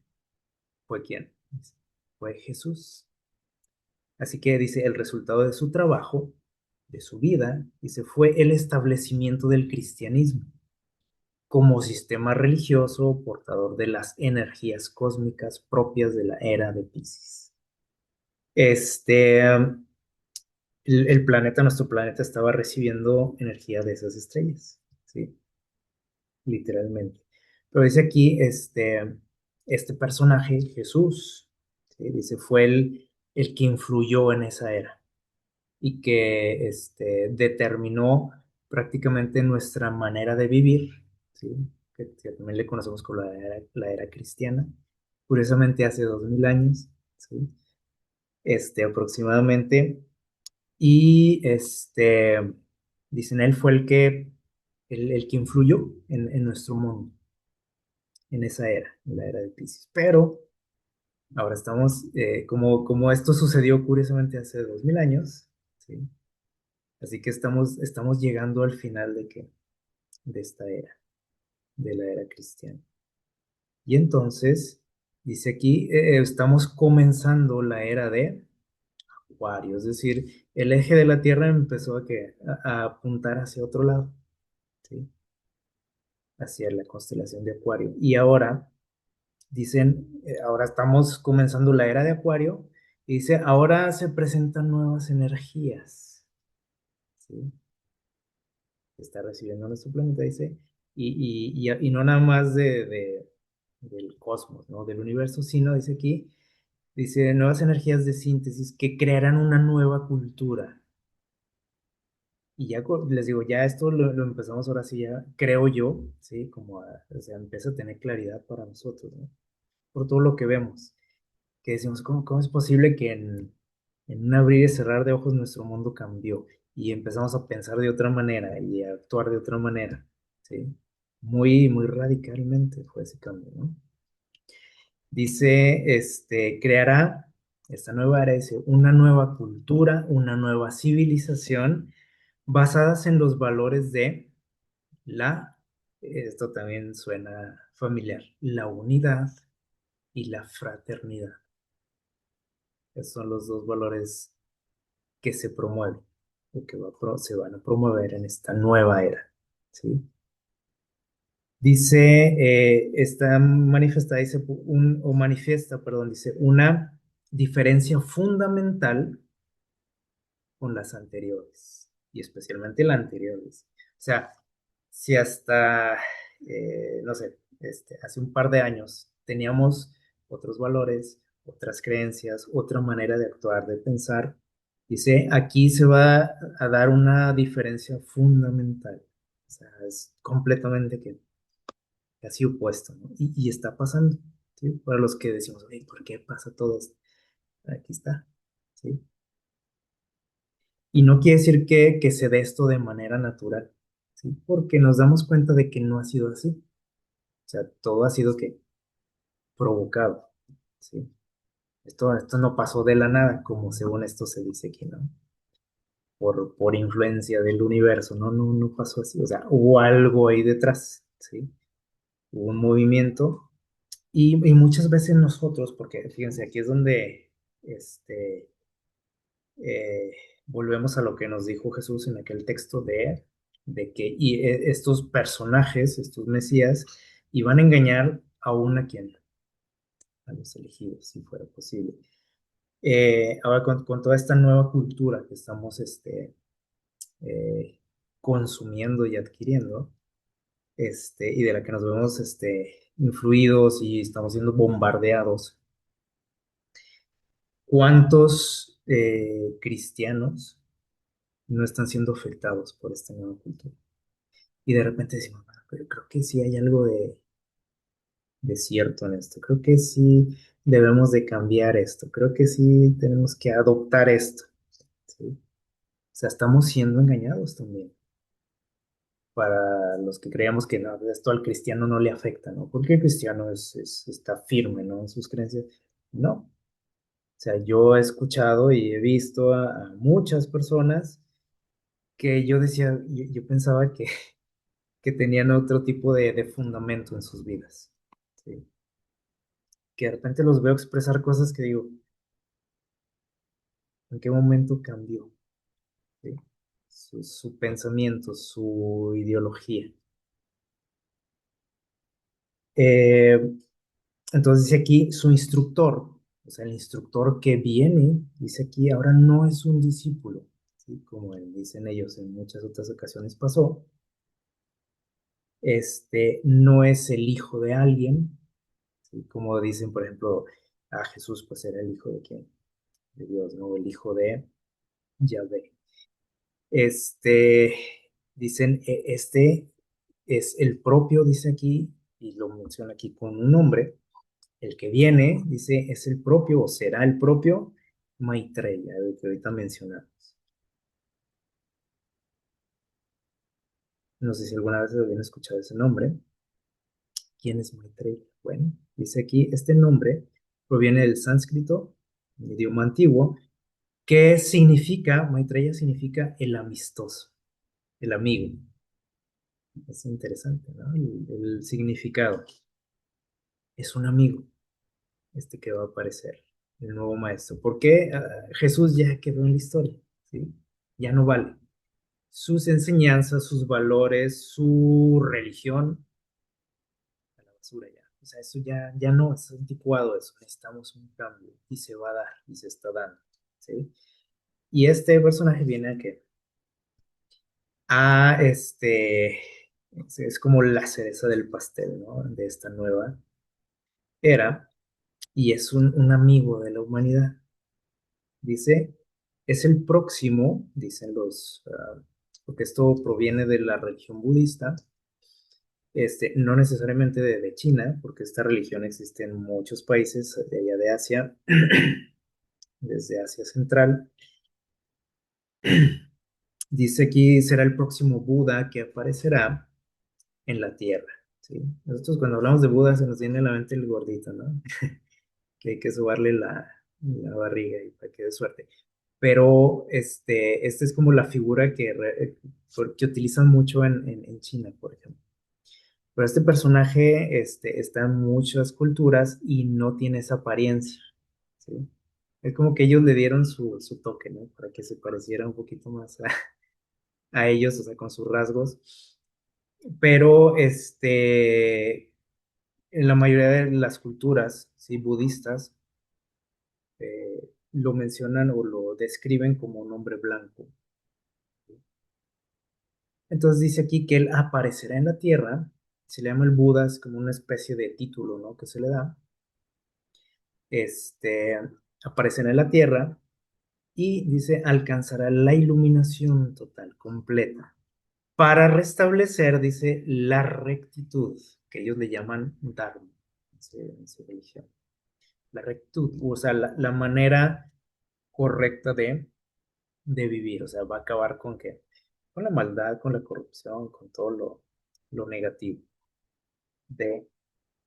¿fue quién? Fue Jesús. Así que dice, el resultado de su trabajo, de su vida, dice, fue el establecimiento del cristianismo como sistema religioso portador de las energías cósmicas propias de la era de Piscis. El planeta, nuestro planeta estaba recibiendo energía de esas estrellas, ¿sí? Literalmente. Pero dice aquí, este personaje, Jesús, ¿sí? Dice, fue el que influyó en esa era y que determinó prácticamente nuestra manera de vivir, ¿sí? Que también le conocemos como la era cristiana, curiosamente hace 2000 años, ¿sí? Aproximadamente, y dicen, él fue el que influyó en nuestro mundo, en esa era, en la era de Piscis. Pero ahora estamos, como esto sucedió curiosamente hace 2000 años, ¿sí? Así que estamos llegando al final de esta era, de la era cristiana. Y entonces, dice aquí, estamos comenzando la era de Acuario, es decir, el eje de la Tierra empezó a apuntar hacia otro lado, ¿sí? Hacia la constelación de Acuario. Y ahora, dicen, ahora estamos comenzando la era de Acuario, y dice, ahora se presentan nuevas energías, ¿sí? Está recibiendo nuestro planeta, dice, y no nada más del cosmos, ¿no? Del universo, sino, dice aquí, dice, nuevas energías de síntesis que crearán una nueva cultura. Y ya les digo, ya esto lo empezamos ahora sí, ya creo yo, ¿sí? O sea, empieza a tener claridad para nosotros, ¿no? Por todo lo que vemos, que decimos, ¿cómo es posible que en un abrir y cerrar de ojos nuestro mundo cambió y empezamos a pensar de otra manera y a actuar de otra manera, ¿sí? Muy, muy radicalmente fue ese cambio, ¿no? Dice, creará esta nueva era, dice, una nueva cultura, una nueva civilización basadas en los valores de esto también suena familiar, la unidad y la fraternidad. Esos son los dos valores que se promueven o que se van a promover en esta nueva era, ¿sí? Dice, está manifiesta, dice, o manifiesta, perdón, dice, una diferencia fundamental con las anteriores, y especialmente la anterior. Dice. O sea, si hasta, no sé, hace un par de años teníamos otros valores, otras creencias, otra manera de actuar, de pensar, dice, aquí se va a dar una diferencia fundamental. O sea, es completamente que casi opuesto, ¿no? Y está pasando, ¿sí? Para los que decimos, oye, ¿por qué pasa todo esto? Aquí está, ¿sí? Y no quiere decir que se dé esto de manera natural, ¿sí? Porque nos damos cuenta de que no ha sido así. O sea, todo ha sido que provocado, ¿sí? Esto no pasó de la nada, como según esto se dice aquí, ¿no? Por influencia del universo, ¿no? No pasó así. O sea, hubo algo ahí detrás, ¿sí? Hubo un movimiento y muchas veces nosotros, porque fíjense, aquí es donde este, eh, volvemos a lo que nos dijo Jesús en aquel texto de que estos personajes, estos mesías, iban a engañar aún a quien, a los elegidos, si fuera posible. Ahora con toda esta nueva cultura que estamos eh, consumiendo y adquiriendo, y de la que nos vemos influidos y estamos siendo bombardeados, ¿cuántos cristianos no están siendo afectados por esta nueva cultura? Y de repente decimos, "Bueno, pero creo que sí hay algo de cierto en esto, creo que sí debemos de cambiar esto, creo que sí tenemos que adoptar esto, ¿sí? O sea, estamos siendo engañados también. Para los que creíamos que no, esto al cristiano no le afecta, ¿no? Porque el cristiano está firme, ¿no? En sus creencias. No. O sea, yo he escuchado y he visto a muchas personas que yo decía, yo pensaba que tenían otro tipo de fundamento en sus vidas, ¿sí? Que de repente los veo expresar cosas que digo, ¿en qué momento cambió? ¿Sí? Su pensamiento, su ideología. Eh, entonces dice aquí, su instructor, o sea, el instructor que viene, dice aquí, ahora no es un discípulo, ¿sí? Como dicen ellos en muchas otras ocasiones pasó, no es el hijo de alguien, ¿sí? Como dicen, por ejemplo, a Jesús, pues era el hijo de quién, de Dios, ¿no? El hijo de Yahvé. Este, dicen, este es el propio, dice aquí, y lo menciona aquí con un nombre, el que viene, dice, es el propio o será el propio Maitreya, el que ahorita mencionamos. No sé si alguna vez habían escuchado ese nombre. ¿Quién es Maitreya? Bueno, dice aquí, este nombre proviene del sánscrito, un idioma antiguo, que significa, Maitreya significa el amistoso, el amigo. Es interesante, ¿no? El significado. Es un amigo, este que va a aparecer, el nuevo maestro. Porque Jesús ya quedó en la historia, ¿sí? Ya no vale. Sus enseñanzas, sus valores, su religión, a la basura ya. O sea, eso ya no, es anticuado eso. Necesitamos un cambio y se va a dar y se está dando, ¿sí? Y este personaje viene a que a es como la cereza del pastel, ¿no? De esta nueva era y es un amigo de la humanidad. Dice, es el próximo, dicen porque esto proviene de la religión budista, no necesariamente de China, porque esta religión existe en muchos países de allá de Asia, desde Asia Central. Dice aquí será el próximo Buda que aparecerá en la tierra, ¿sí? Nosotros cuando hablamos de Buda se nos viene a la mente el gordito, ¿no? Que hay que sobarle la barriga y para que dé suerte. Pero esta es como la figura que utilizan mucho en China, por ejemplo. Pero este personaje está en muchas culturas y no tiene esa apariencia, ¿sí? Es como que ellos le dieron su toque, ¿no? Para que se pareciera un poquito más a ellos, o sea, con sus rasgos. Pero en la mayoría de las culturas, ¿sí? Budistas, lo mencionan o lo describen como un hombre blanco. Entonces dice aquí que él aparecerá en la tierra, se le llama el Buda, es como una especie de título, ¿no? Que se le da. Este, Aparecerá en la tierra y dice alcanzará la iluminación total, completa, para restablecer, dice, la rectitud, que ellos le llaman Dharma en su religión. La rectitud, o sea, la manera correcta de vivir, o sea, va a acabar con qué? Con la maldad, con la corrupción, con todo lo negativo de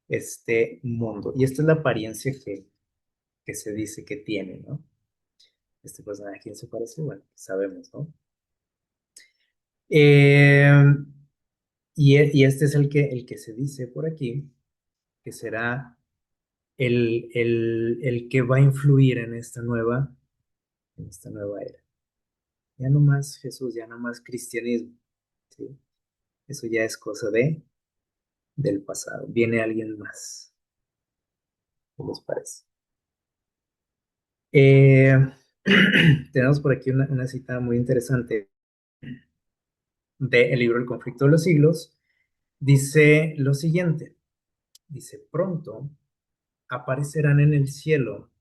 este mundo. Y esta es la apariencia que se dice que tiene, ¿no? Este personaje, ¿a quién se parece? Bueno, sabemos, ¿no? Eh, y este es el que se dice por aquí, que será el que va a influir en esta nueva era. Ya no más Jesús, ya no más cristianismo, ¿sí? Eso ya es cosa del pasado. Viene alguien más, ¿qué les parece? Eh, tenemos por aquí una cita muy interesante del libro El conflicto de los siglos. Dice lo siguiente, dice, pronto aparecerán en el cielo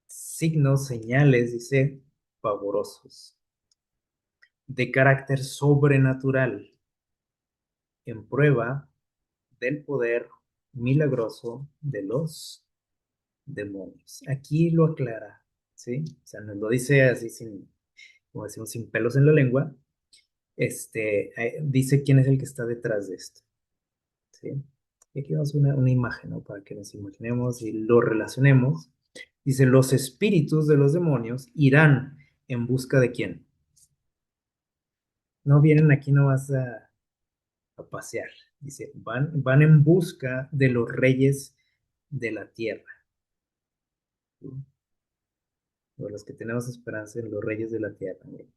signos, señales, dice, pavorosos, de carácter sobrenatural, en prueba del poder milagroso de los demonios. Aquí lo aclara, ¿sí? O sea, nos lo dice así como decimos, sin pelos en la lengua. Dice quién es el que está detrás de esto, ¿sí? Y aquí vamos a una imagen, ¿no? Para que nos imaginemos y lo relacionemos. Dice, los espíritus de los demonios irán en busca de quién. No vienen aquí nomás a pasear. Dice, van en busca de los reyes de la tierra. ¿Sí? O los que tenemos esperanza en los reyes de la tierra. Miren.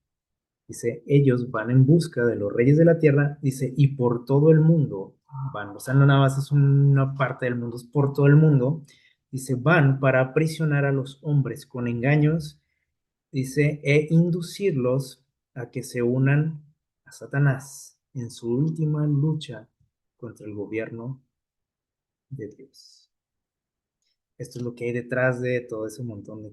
Dice, ellos van en busca de los reyes de la tierra, dice, y por todo el mundo van, o sea, no nada más es una parte del mundo, es por todo el mundo. Dice, van para aprisionar a los hombres con engaños, dice, e inducirlos a que se unan a Satanás en su última lucha contra el gobierno de Dios. Esto es lo que hay detrás de todo ese montón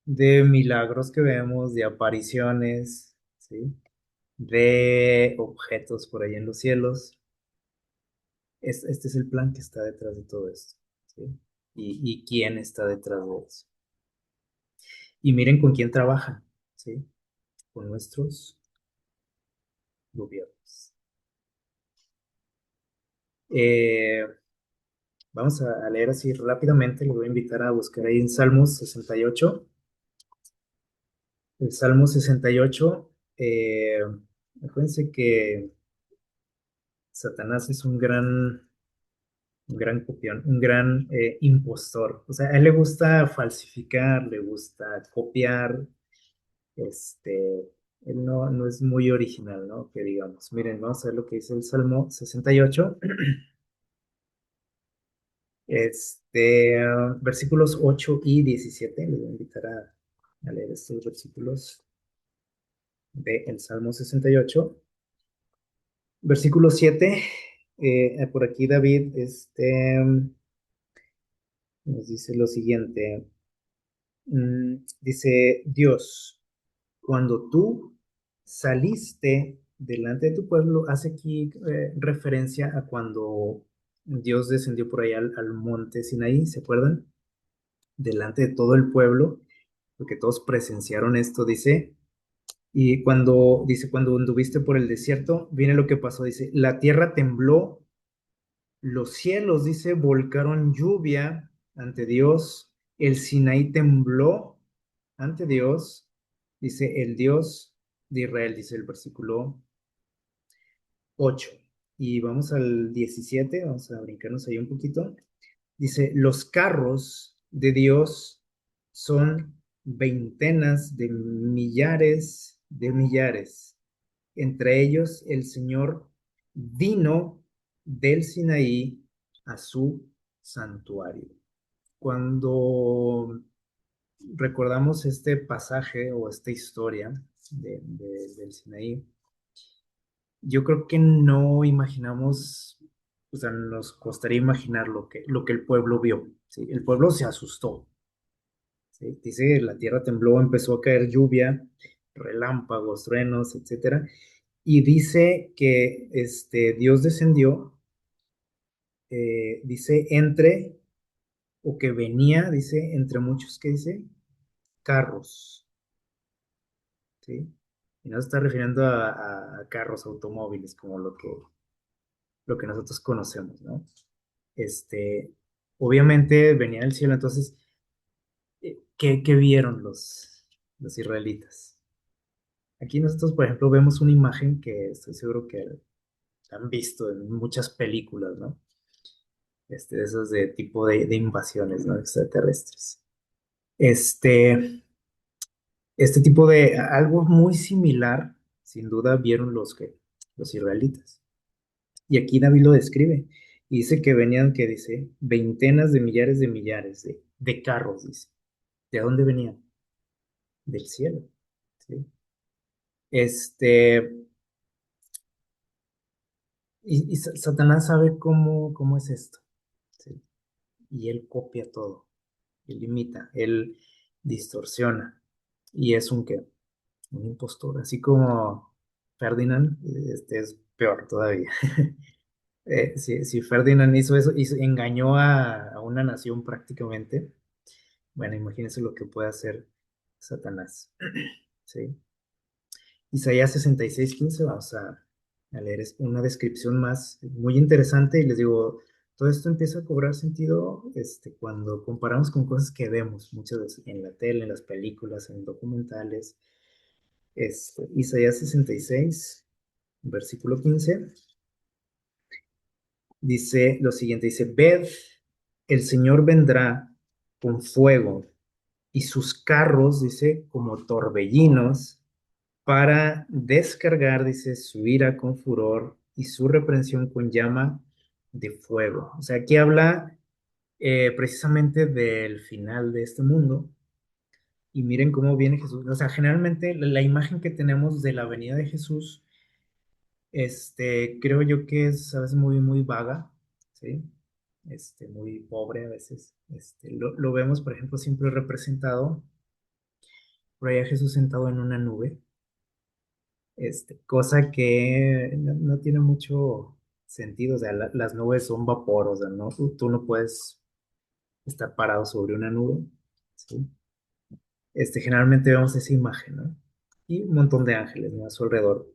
de milagros que vemos, de apariciones, ¿sí? De objetos por ahí en los cielos. Este es el plan que está detrás de todo esto, ¿sí? Y quién está detrás de eso. Y miren con quién trabajan, ¿sí? Con nuestros gobiernos. Eh, Vamos a leer así rápidamente, les voy a invitar a buscar ahí en Salmos 68. El Salmo 68, acuérdense que Satanás es un gran copión, un gran impostor. O sea, a él le gusta falsificar, le gusta copiar. Este, él no es muy original, ¿no? Que digamos, miren, vamos a ver lo que dice el Salmo 68. Versículos 8 y 17. Les voy a invitar a leer estos versículos del Salmo 68. Versículo 7. Por aquí David nos dice lo siguiente. Dice Dios, cuando tú saliste delante de tu pueblo, hace aquí referencia a cuando Dios descendió por ahí al monte Sinaí, ¿se acuerdan? Delante de todo el pueblo, porque todos presenciaron esto, dice. Y cuando anduviste por el desierto, viene lo que pasó, dice, la tierra tembló, los cielos, dice, volcaron lluvia ante Dios, el Sinaí tembló ante Dios, dice el Dios de Israel, dice el versículo 8. Y vamos al 17, vamos a brincarnos ahí un poquito. Dice, los carros de Dios son veintenas de millares de millares. Entre ellos el Señor vino del Sinaí a su santuario. Cuando recordamos este pasaje o esta historia del Sinaí, yo creo que no imaginamos, o sea, nos costaría imaginar lo que el pueblo vio, ¿sí? El pueblo se asustó, ¿sí? Dice, la tierra tembló, empezó a caer lluvia, relámpagos, truenos, etcétera, y dice que Dios descendió, dice, o que venía, dice, entre muchos, que dice, carros, ¿sí? Y no se está refiriendo a carros, automóviles, como lo que nosotros conocemos, ¿no? Este, Obviamente venía del cielo, entonces, ¿qué vieron los israelitas? Aquí nosotros, por ejemplo, vemos una imagen que estoy seguro que han visto en muchas películas, ¿no? De esos de tipo de invasiones, ¿no? Extraterrestres. Este, este tipo de algo muy similar, sin duda, vieron los israelitas. Y aquí David lo describe. Y dice que venían, que dice, veintenas de millares de carros, dice. ¿De dónde venían? Del cielo. ¿Sí? Este, y Satanás sabe cómo es esto. ¿Sí? Y él copia todo. Él imita, él distorsiona. Y es un impostor. Así como Ferdinand, este es peor todavía. Si Ferdinand hizo eso, engañó a una nación prácticamente. Bueno, imagínense lo que puede hacer Satanás. ¿Sí? Isaías 66:15, vamos a leer una descripción más muy interesante y les digo, todo esto empieza a cobrar sentido cuando comparamos con cosas que vemos muchas veces en la tele, en las películas, en documentales. Isaías 66, versículo 15, dice lo siguiente, dice, ved, el Señor vendrá con fuego y sus carros, dice, como torbellinos para descargar, dice, su ira con furor y su reprensión con llama de fuego. O sea, aquí habla precisamente del final de este mundo. Y miren cómo viene Jesús. O sea, generalmente la imagen que tenemos de la venida de Jesús Creo yo que es a veces muy, muy vaga, ¿sí? Muy pobre a veces. Lo vemos, por ejemplo, siempre representado por ahí a Jesús sentado en una nube, cosa que no tiene mucho sentido. O sea, las nubes son vapor, o sea, no, tú no puedes estar parado sobre una nube, ¿sí? Generalmente vemos esa imagen, ¿no? Y un montón de ángeles, ¿no?, a su alrededor.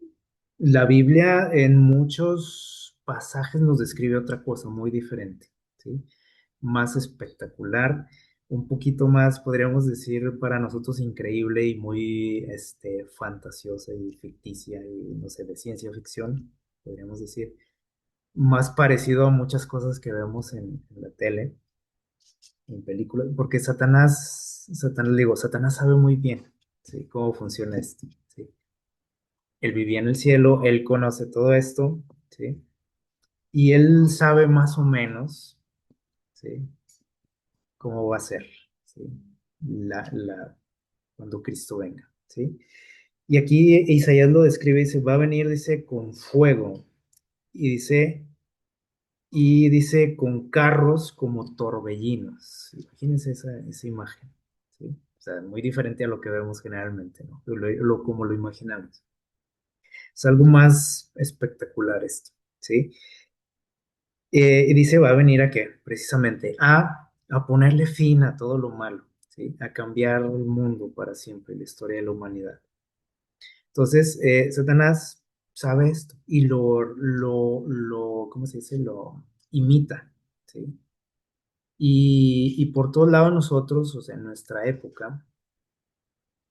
La Biblia en muchos pasajes nos describe otra cosa muy diferente, ¿sí? Más espectacular, un poquito más, podríamos decir, para nosotros increíble y muy fantasiosa y ficticia y, no sé, de ciencia ficción, podríamos decir. Más parecido a muchas cosas que vemos en la tele, en películas, porque Satanás sabe muy bien, ¿sí?, cómo funciona esto, ¿sí? Él vivía en el cielo, él conoce todo esto, ¿sí? Y él sabe más o menos, ¿sí?, cómo va a ser, ¿sí?, cuando Cristo venga, ¿sí? Y aquí Isaías lo describe, dice, va a venir, dice, con fuego, y dice, con carros como torbellinos. Imagínense esa imagen, ¿sí? O sea, muy diferente a lo que vemos generalmente, ¿no? Como lo imaginamos. Es algo más espectacular esto, ¿sí? Y dice, va a venir a qué, precisamente, a ponerle fin a todo lo malo, ¿sí? A cambiar el mundo para siempre, la historia de la humanidad. Entonces, Satanás sabe esto y ¿cómo se dice? Lo imita, ¿sí? Y por todos lados nosotros, o sea, en nuestra época,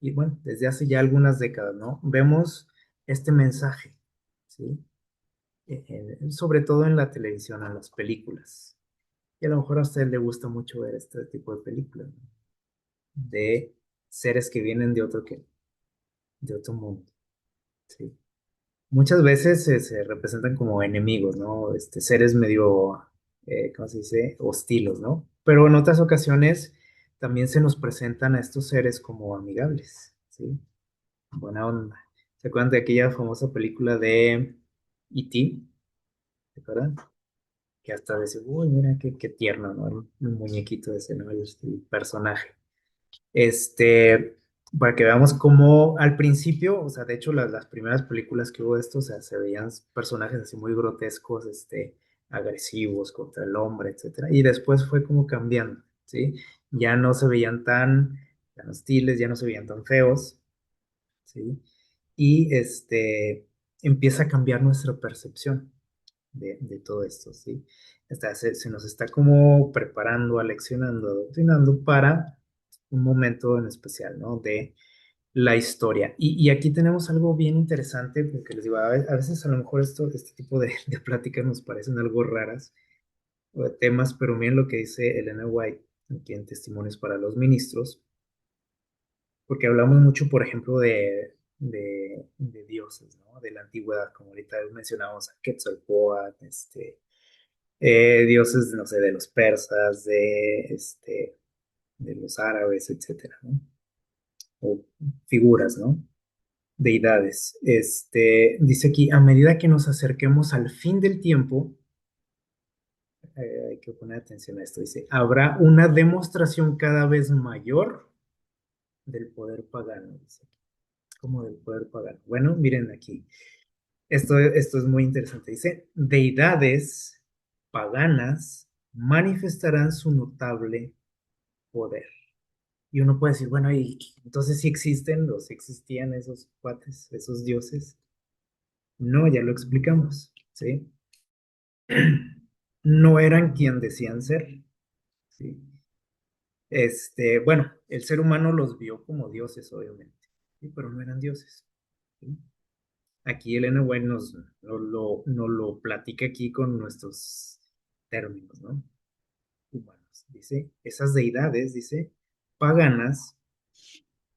y bueno, desde hace ya algunas décadas, ¿no? Vemos este mensaje, ¿sí? Sobre todo en la televisión, en las películas. Y a lo mejor a usted le gusta mucho ver este tipo de películas, ¿no?, de seres que vienen de otro mundo, ¿sí? Muchas veces se representan como enemigos, ¿no? Seres medio, ¿cómo se dice? Hostiles, ¿no? Pero en otras ocasiones también se nos presentan a estos seres como amigables, ¿sí? Buena onda. ¿Se acuerdan de aquella famosa película de E.T.? ¿Se acuerdan? Que hasta decía, uy, mira qué tierno, ¿no? El muñequito ese, ¿no? El personaje. Este, para que veamos cómo al principio, o sea, de hecho, las primeras películas que hubo de esto, o sea, se veían personajes así muy grotescos, agresivos contra el hombre, etcétera. Y después fue como cambiando, ¿sí? Ya no se veían tan hostiles, ya no se veían tan feos, ¿sí? Y empieza a cambiar nuestra percepción de todo esto, ¿sí? Se nos está como preparando, aleccionando, adoctrinando para un momento en especial, ¿no? De la historia. Y aquí tenemos algo bien interesante, porque les digo, a veces a lo mejor este tipo de pláticas nos parecen algo raras, o de temas, pero miren lo que dice Elena White aquí en Testimonios para los Ministros, porque hablamos mucho, por ejemplo, de dioses, ¿no? De la antigüedad, como ahorita mencionamos a Quetzalcóatl, dioses, no sé, de los persas, de los árabes, etcétera, ¿no? O figuras, ¿no? Deidades. Dice aquí, a medida que nos acerquemos al fin del tiempo, hay que poner atención a esto, dice, habrá una demostración cada vez mayor del poder pagano, dice aquí. ¿Cómo del poder pagano? Bueno, miren aquí, esto es muy interesante, dice, deidades paganas manifestarán su notable poder. Y uno puede decir, bueno, y entonces sí existen, sí existían esos cuates, esos dioses. No, ya lo explicamos, ¿sí? No eran quien decían ser, ¿sí? Bueno, el ser humano los vio como dioses, obviamente, ¿sí? Pero no eran dioses, ¿sí? Aquí Elena White nos lo platica aquí con nuestros términos, ¿no? Humanos. Dice, esas deidades, dice, paganas,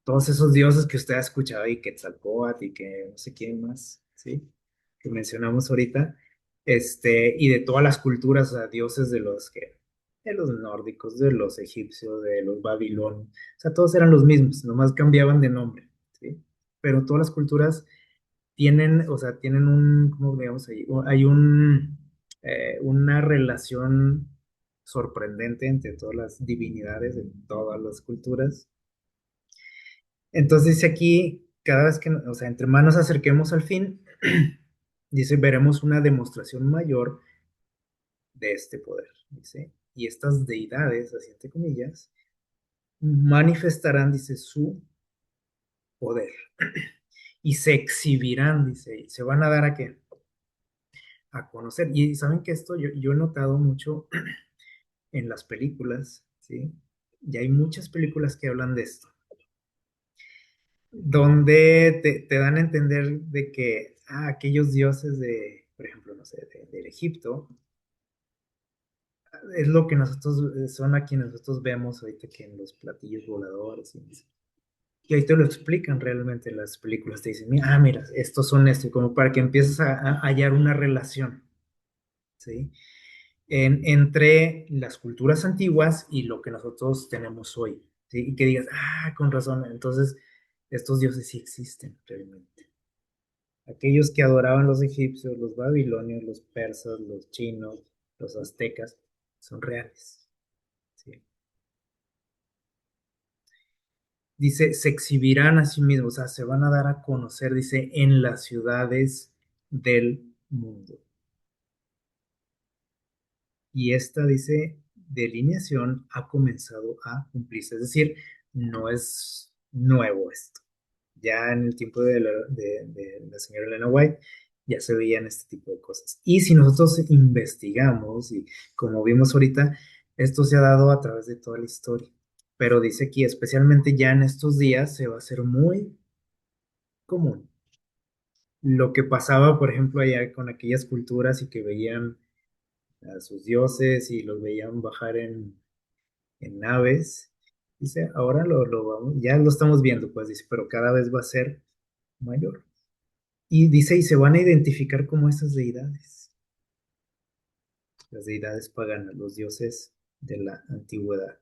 todos esos dioses que usted ha escuchado y Quetzalcóatl y que no sé quién más, ¿sí? Que mencionamos ahorita, y de todas las culturas, o sea, dioses de los nórdicos, de los egipcios, de los babilonios, o sea, todos eran los mismos, nomás cambiaban de nombre, ¿sí? Pero todas las culturas tienen, o sea, tienen ¿cómo digamos ahí? Hay una relación sorprendente entre todas las divinidades de todas las culturas. Entonces dice aquí, cada vez que, o sea, entre más nos acerquemos al fin, dice, veremos una demostración mayor de este poder, dice, y estas deidades, así entre comillas, manifestarán, dice, su poder y se exhibirán, dice, y se van a dar a qué? A conocer. Y saben que esto yo he notado mucho en las películas, ¿sí? Y hay muchas películas que hablan de esto, donde te dan a entender de que aquellos dioses de, por ejemplo, no sé, del Egipto, es lo que nosotros, son a quienes nosotros vemos ahorita que en los platillos voladores y ahí te lo explican realmente en las películas, te dicen, mira, estos son esto, y como para que empieces a hallar una relación, ¿sí? Entre las culturas antiguas y lo que nosotros tenemos hoy, ¿sí? Y que digas, con razón, entonces estos dioses sí existen realmente. Aquellos que adoraban los egipcios, los babilonios, los persas, los chinos, los aztecas, son reales, ¿sí? Dice, se exhibirán a sí mismos, o sea, se van a dar a conocer, dice, en las ciudades del mundo. Y esta, dice, delineación ha comenzado a cumplirse. Es decir, no es nuevo esto. Ya en el tiempo de la señora Elena White ya se veían este tipo de cosas. Y si nosotros investigamos, y como vimos ahorita, esto se ha dado a través de toda la historia. Pero dice aquí, especialmente ya en estos días, se va a hacer muy común. Lo que pasaba, por ejemplo, allá con aquellas culturas y que veían a sus dioses y los veían bajar en naves. Dice, ahora ya lo estamos viendo, pues dice, pero cada vez va a ser mayor. Y dice, y se van a identificar como esas deidades, las deidades paganas, los dioses de la antigüedad.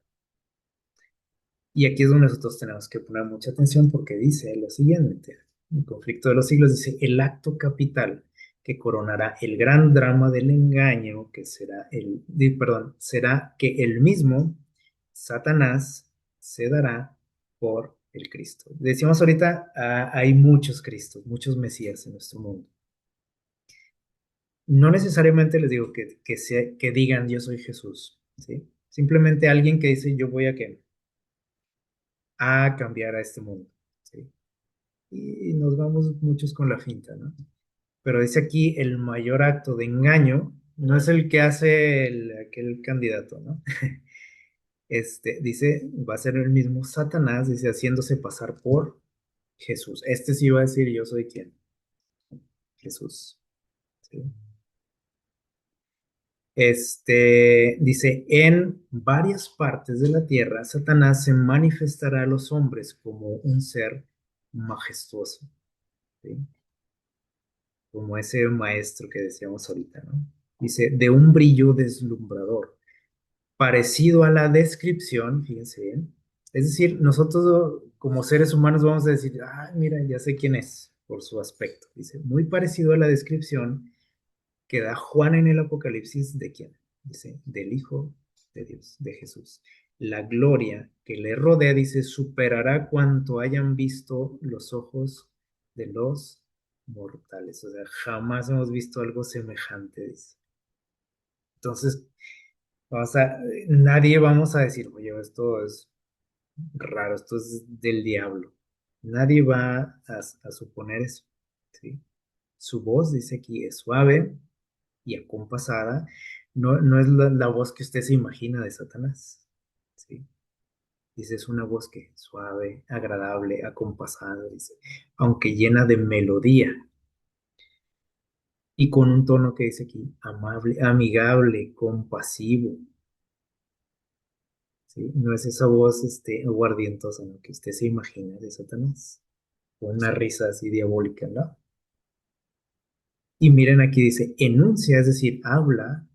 Y aquí es donde nosotros tenemos que poner mucha atención porque dice lo siguiente, el conflicto de los siglos dice, el acto capital que coronará el gran drama del engaño, que será perdón, será que el mismo Satanás se dará por el Cristo. Decíamos ahorita, hay muchos Cristos, muchos Mesías en nuestro mundo. No necesariamente les digo que digan yo soy Jesús, ¿sí? Simplemente alguien que dice yo voy a qué? A cambiar a este mundo, ¿sí? Y nos vamos muchos con la finta, ¿no? Pero dice aquí el mayor acto de engaño no es el que hace aquel candidato, ¿no? Dice, va a ser el mismo Satanás, dice, haciéndose pasar por Jesús. Este sí va a decir, yo soy quién, Jesús. ¿Sí? Dice, en varias partes de la tierra, Satanás se manifestará a los hombres como un ser majestuoso, ¿sí? Como ese maestro que decíamos ahorita, ¿no? Dice, de un brillo deslumbrador, parecido a la descripción, fíjense bien. Es decir, nosotros como seres humanos vamos a decir, mira, ya sé quién es por su aspecto. Dice, muy parecido a la descripción que da Juan en el Apocalipsis de quién. Dice, del Hijo de Dios, de Jesús. La gloria que le rodea, dice, superará cuanto hayan visto los ojos de los mortales. O sea, jamás hemos visto algo semejante, dice. Entonces, nadie vamos a decir, oye, esto es raro, esto es del diablo. Nadie va a suponer eso, ¿sí? Su voz, dice aquí, es suave y acompasada. No, no es la voz que usted se imagina de Satanás, ¿sí? Dice, es una voz que es suave, agradable, acompasada, dice, aunque llena de melodía y con un tono que dice aquí, amable, amigable, compasivo, ¿sí? No es esa voz aguardientosa, ¿no? Que usted se imagina de Satanás, con una risa así diabólica, ¿no? Y miren aquí dice, enuncia, es decir, habla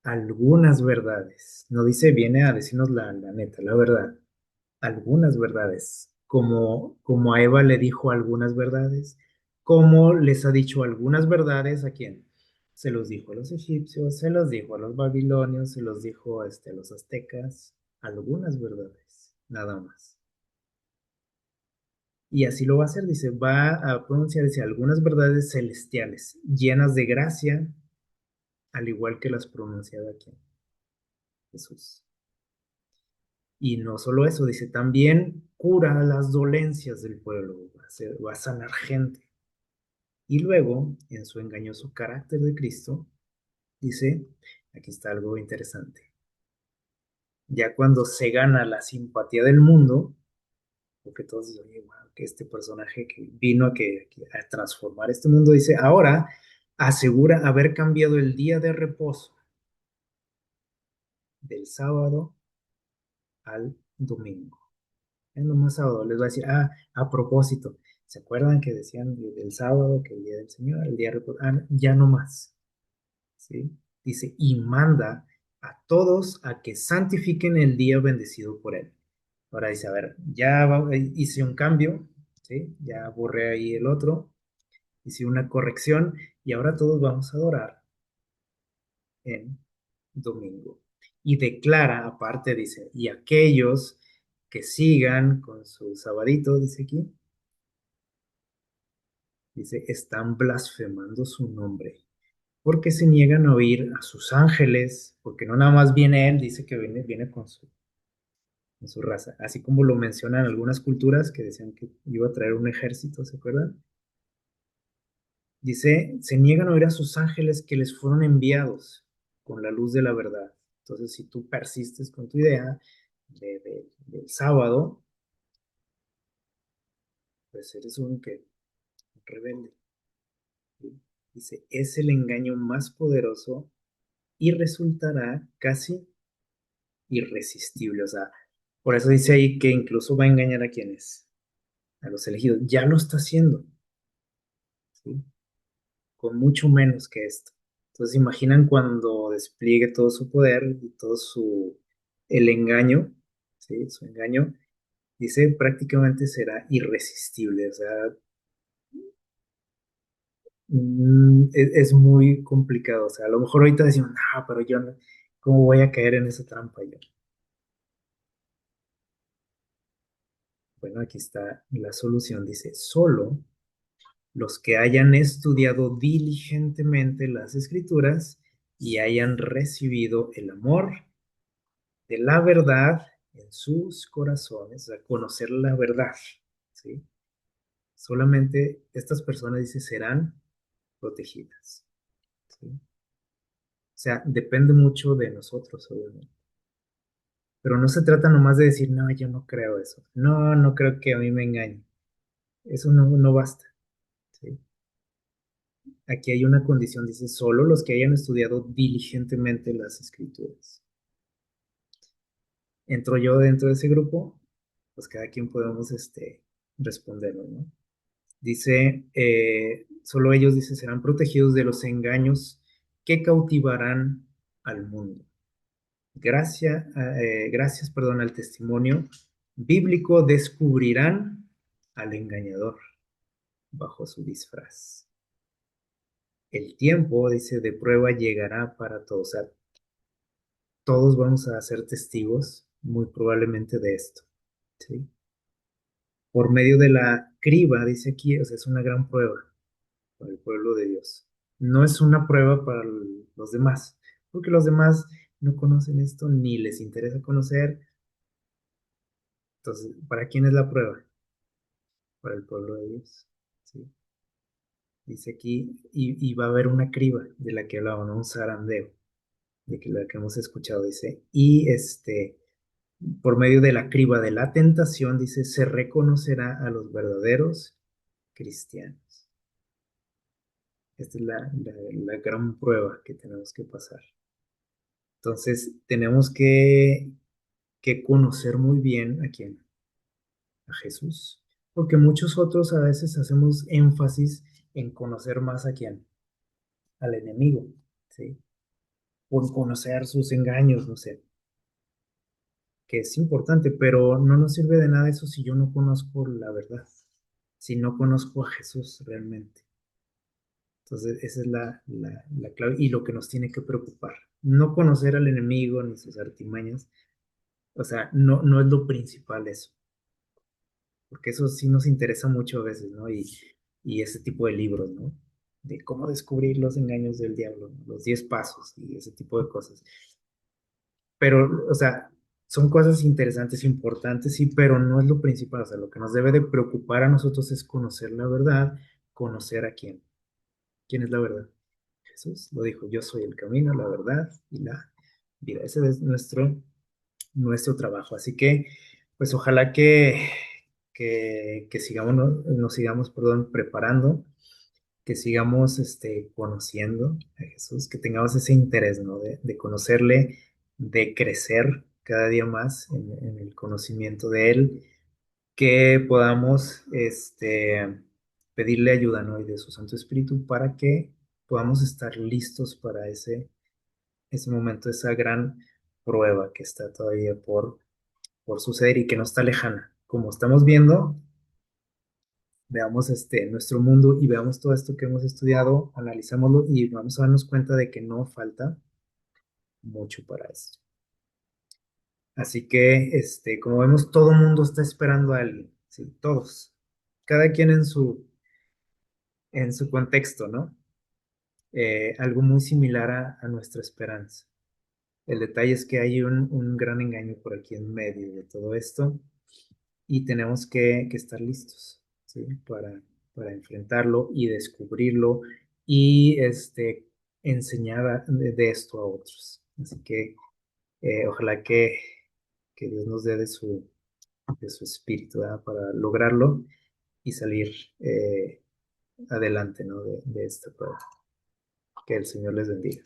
algunas verdades. No dice, viene a decirnos la neta, la verdad. Algunas verdades. Como a Eva le dijo algunas verdades, como les ha dicho algunas verdades a quién. Se los dijo a los egipcios, se los dijo a los babilonios, se los dijo a los aztecas, algunas verdades, nada más. Y así lo va a hacer, dice, va a pronunciar, dice, algunas verdades celestiales, llenas de gracia, al igual que las pronunciaba aquí Jesús. Y no solo eso, dice, también cura las dolencias del pueblo, va a sanar gente. Y luego, en su engañoso carácter de Cristo, dice, aquí está algo interesante, ya cuando se gana la simpatía del mundo, porque todos dicen, oye, wow, que este personaje que vino a transformar este mundo, dice, ahora asegura haber cambiado el día de reposo del sábado al domingo. Es nomás sábado, les va a decir, a propósito, ¿se acuerdan que decían del sábado, que el día del Señor, el día de reposo? Ya no más, ¿sí? Dice, y manda a todos a que santifiquen el día bendecido por él. Ahora dice, a ver, hice un cambio, ¿sí? Ya borré ahí el otro, hice una corrección y ahora todos vamos a adorar en domingo. Y declara, aparte, dice, y aquellos que sigan con su sabadito, dice aquí, dice, están blasfemando su nombre, porque se niegan a oír a sus ángeles, porque no nada más viene él, dice que viene con su raza, así como lo mencionan algunas culturas que decían que iba a traer un ejército, ¿se acuerdan? Dice, se niegan a oír a sus ángeles que les fueron enviados con la luz de la verdad. Entonces, si tú persistes con tu idea del sábado, pues eres un rebelde. ¿Sí? Dice, es el engaño más poderoso y resultará casi irresistible. O sea, por eso dice ahí que incluso va a engañar a quienes, a los elegidos. Ya lo está haciendo, ¿sí? Con mucho menos que esto. Entonces, imaginan cuando despliegue todo su poder y todo el engaño, ¿sí? Su engaño, dice, prácticamente será irresistible. O sea, es muy complicado. O sea, a lo mejor ahorita decimos, no, pero yo no, ¿cómo voy a caer en esa trampa yo? Bueno, aquí está la solución. Dice, solo los que hayan estudiado diligentemente las escrituras y hayan recibido el amor de la verdad en sus corazones, a conocer la verdad, ¿sí? Solamente estas personas, dice, serán protegidas, ¿sí? O sea, depende mucho de nosotros, obviamente. Pero no se trata nomás de decir, no, yo no creo eso. No, no creo que a mí me engañe. Eso no basta, ¿sí? Aquí hay una condición, dice, solo los que hayan estudiado diligentemente las escrituras. ¿Entro yo dentro de ese grupo? Pues cada quien podemos responderlo, ¿no? Dice, solo ellos, dice, serán protegidos de los engaños que cautivarán al mundo. Gracias, perdón, al testimonio bíblico descubrirán al engañador bajo su disfraz. El tiempo, dice, de prueba llegará para todos. O sea, todos vamos a ser testigos, muy probablemente, de esto, ¿sí? Por medio de la criba, dice aquí, o sea, es una gran prueba para el pueblo de Dios. No es una prueba para los demás, porque los demás no conocen esto ni les interesa conocer. Entonces, ¿para quién es la prueba? Para el pueblo de Dios. ¿Sí? Dice aquí, y va a haber una criba de la que hablaba, ¿no? Un zarandeo, la que hemos escuchado, dice, y por medio de la criba de la tentación, dice, se reconocerá a los verdaderos cristianos. Esta es la gran prueba que tenemos que pasar. Entonces, tenemos que conocer muy bien a quién, a Jesús, porque muchos otros a veces hacemos énfasis en conocer más a quién, al enemigo, ¿sí? Por conocer sus engaños, no sé, que es importante, pero no nos sirve de nada eso si yo no conozco la verdad, si no conozco a Jesús realmente? Entonces, esa es la clave y lo que nos tiene que preocupar. No conocer al enemigo ni sus artimañas, o sea, no es lo principal eso, porque eso sí nos interesa mucho a veces, ¿no? Y ese tipo de libros, ¿no? De cómo descubrir los engaños del diablo, ¿no? Los 10 pasos y ese tipo de cosas. Pero, o sea, son cosas interesantes, importantes, sí, pero no es lo principal. O sea, lo que nos debe de preocupar a nosotros es conocer la verdad, conocer a quién. ¿Quién es la verdad? Jesús lo dijo, yo soy el camino, la verdad y la vida. Ese es nuestro trabajo. Así que, pues ojalá que sigamos, nos sigamos, perdón, preparando, que sigamos conociendo a Jesús, que tengamos ese interés, ¿no? De conocerle, de crecer cada día más en el conocimiento de Él, que podamos pedirle ayuda, ¿no? Y de su Santo Espíritu para que podamos estar listos para ese momento, esa gran prueba que está todavía por suceder y que no está lejana. Como estamos viendo, veamos nuestro mundo y veamos todo esto que hemos estudiado, analicémoslo y vamos a darnos cuenta de que no falta mucho para esto. Así que, como vemos, todo mundo está esperando a alguien, ¿sí? Todos, cada quien en su contexto, ¿no? Algo muy similar a nuestra esperanza. El detalle es que hay un gran engaño por aquí en medio de todo esto y tenemos que estar listos, ¿sí? Para enfrentarlo y descubrirlo y enseñar de esto a otros. Así que ojalá que Dios nos dé de su espíritu, ¿verdad? Para lograrlo y salir adelante, ¿no? De esta prueba. Que el Señor les bendiga.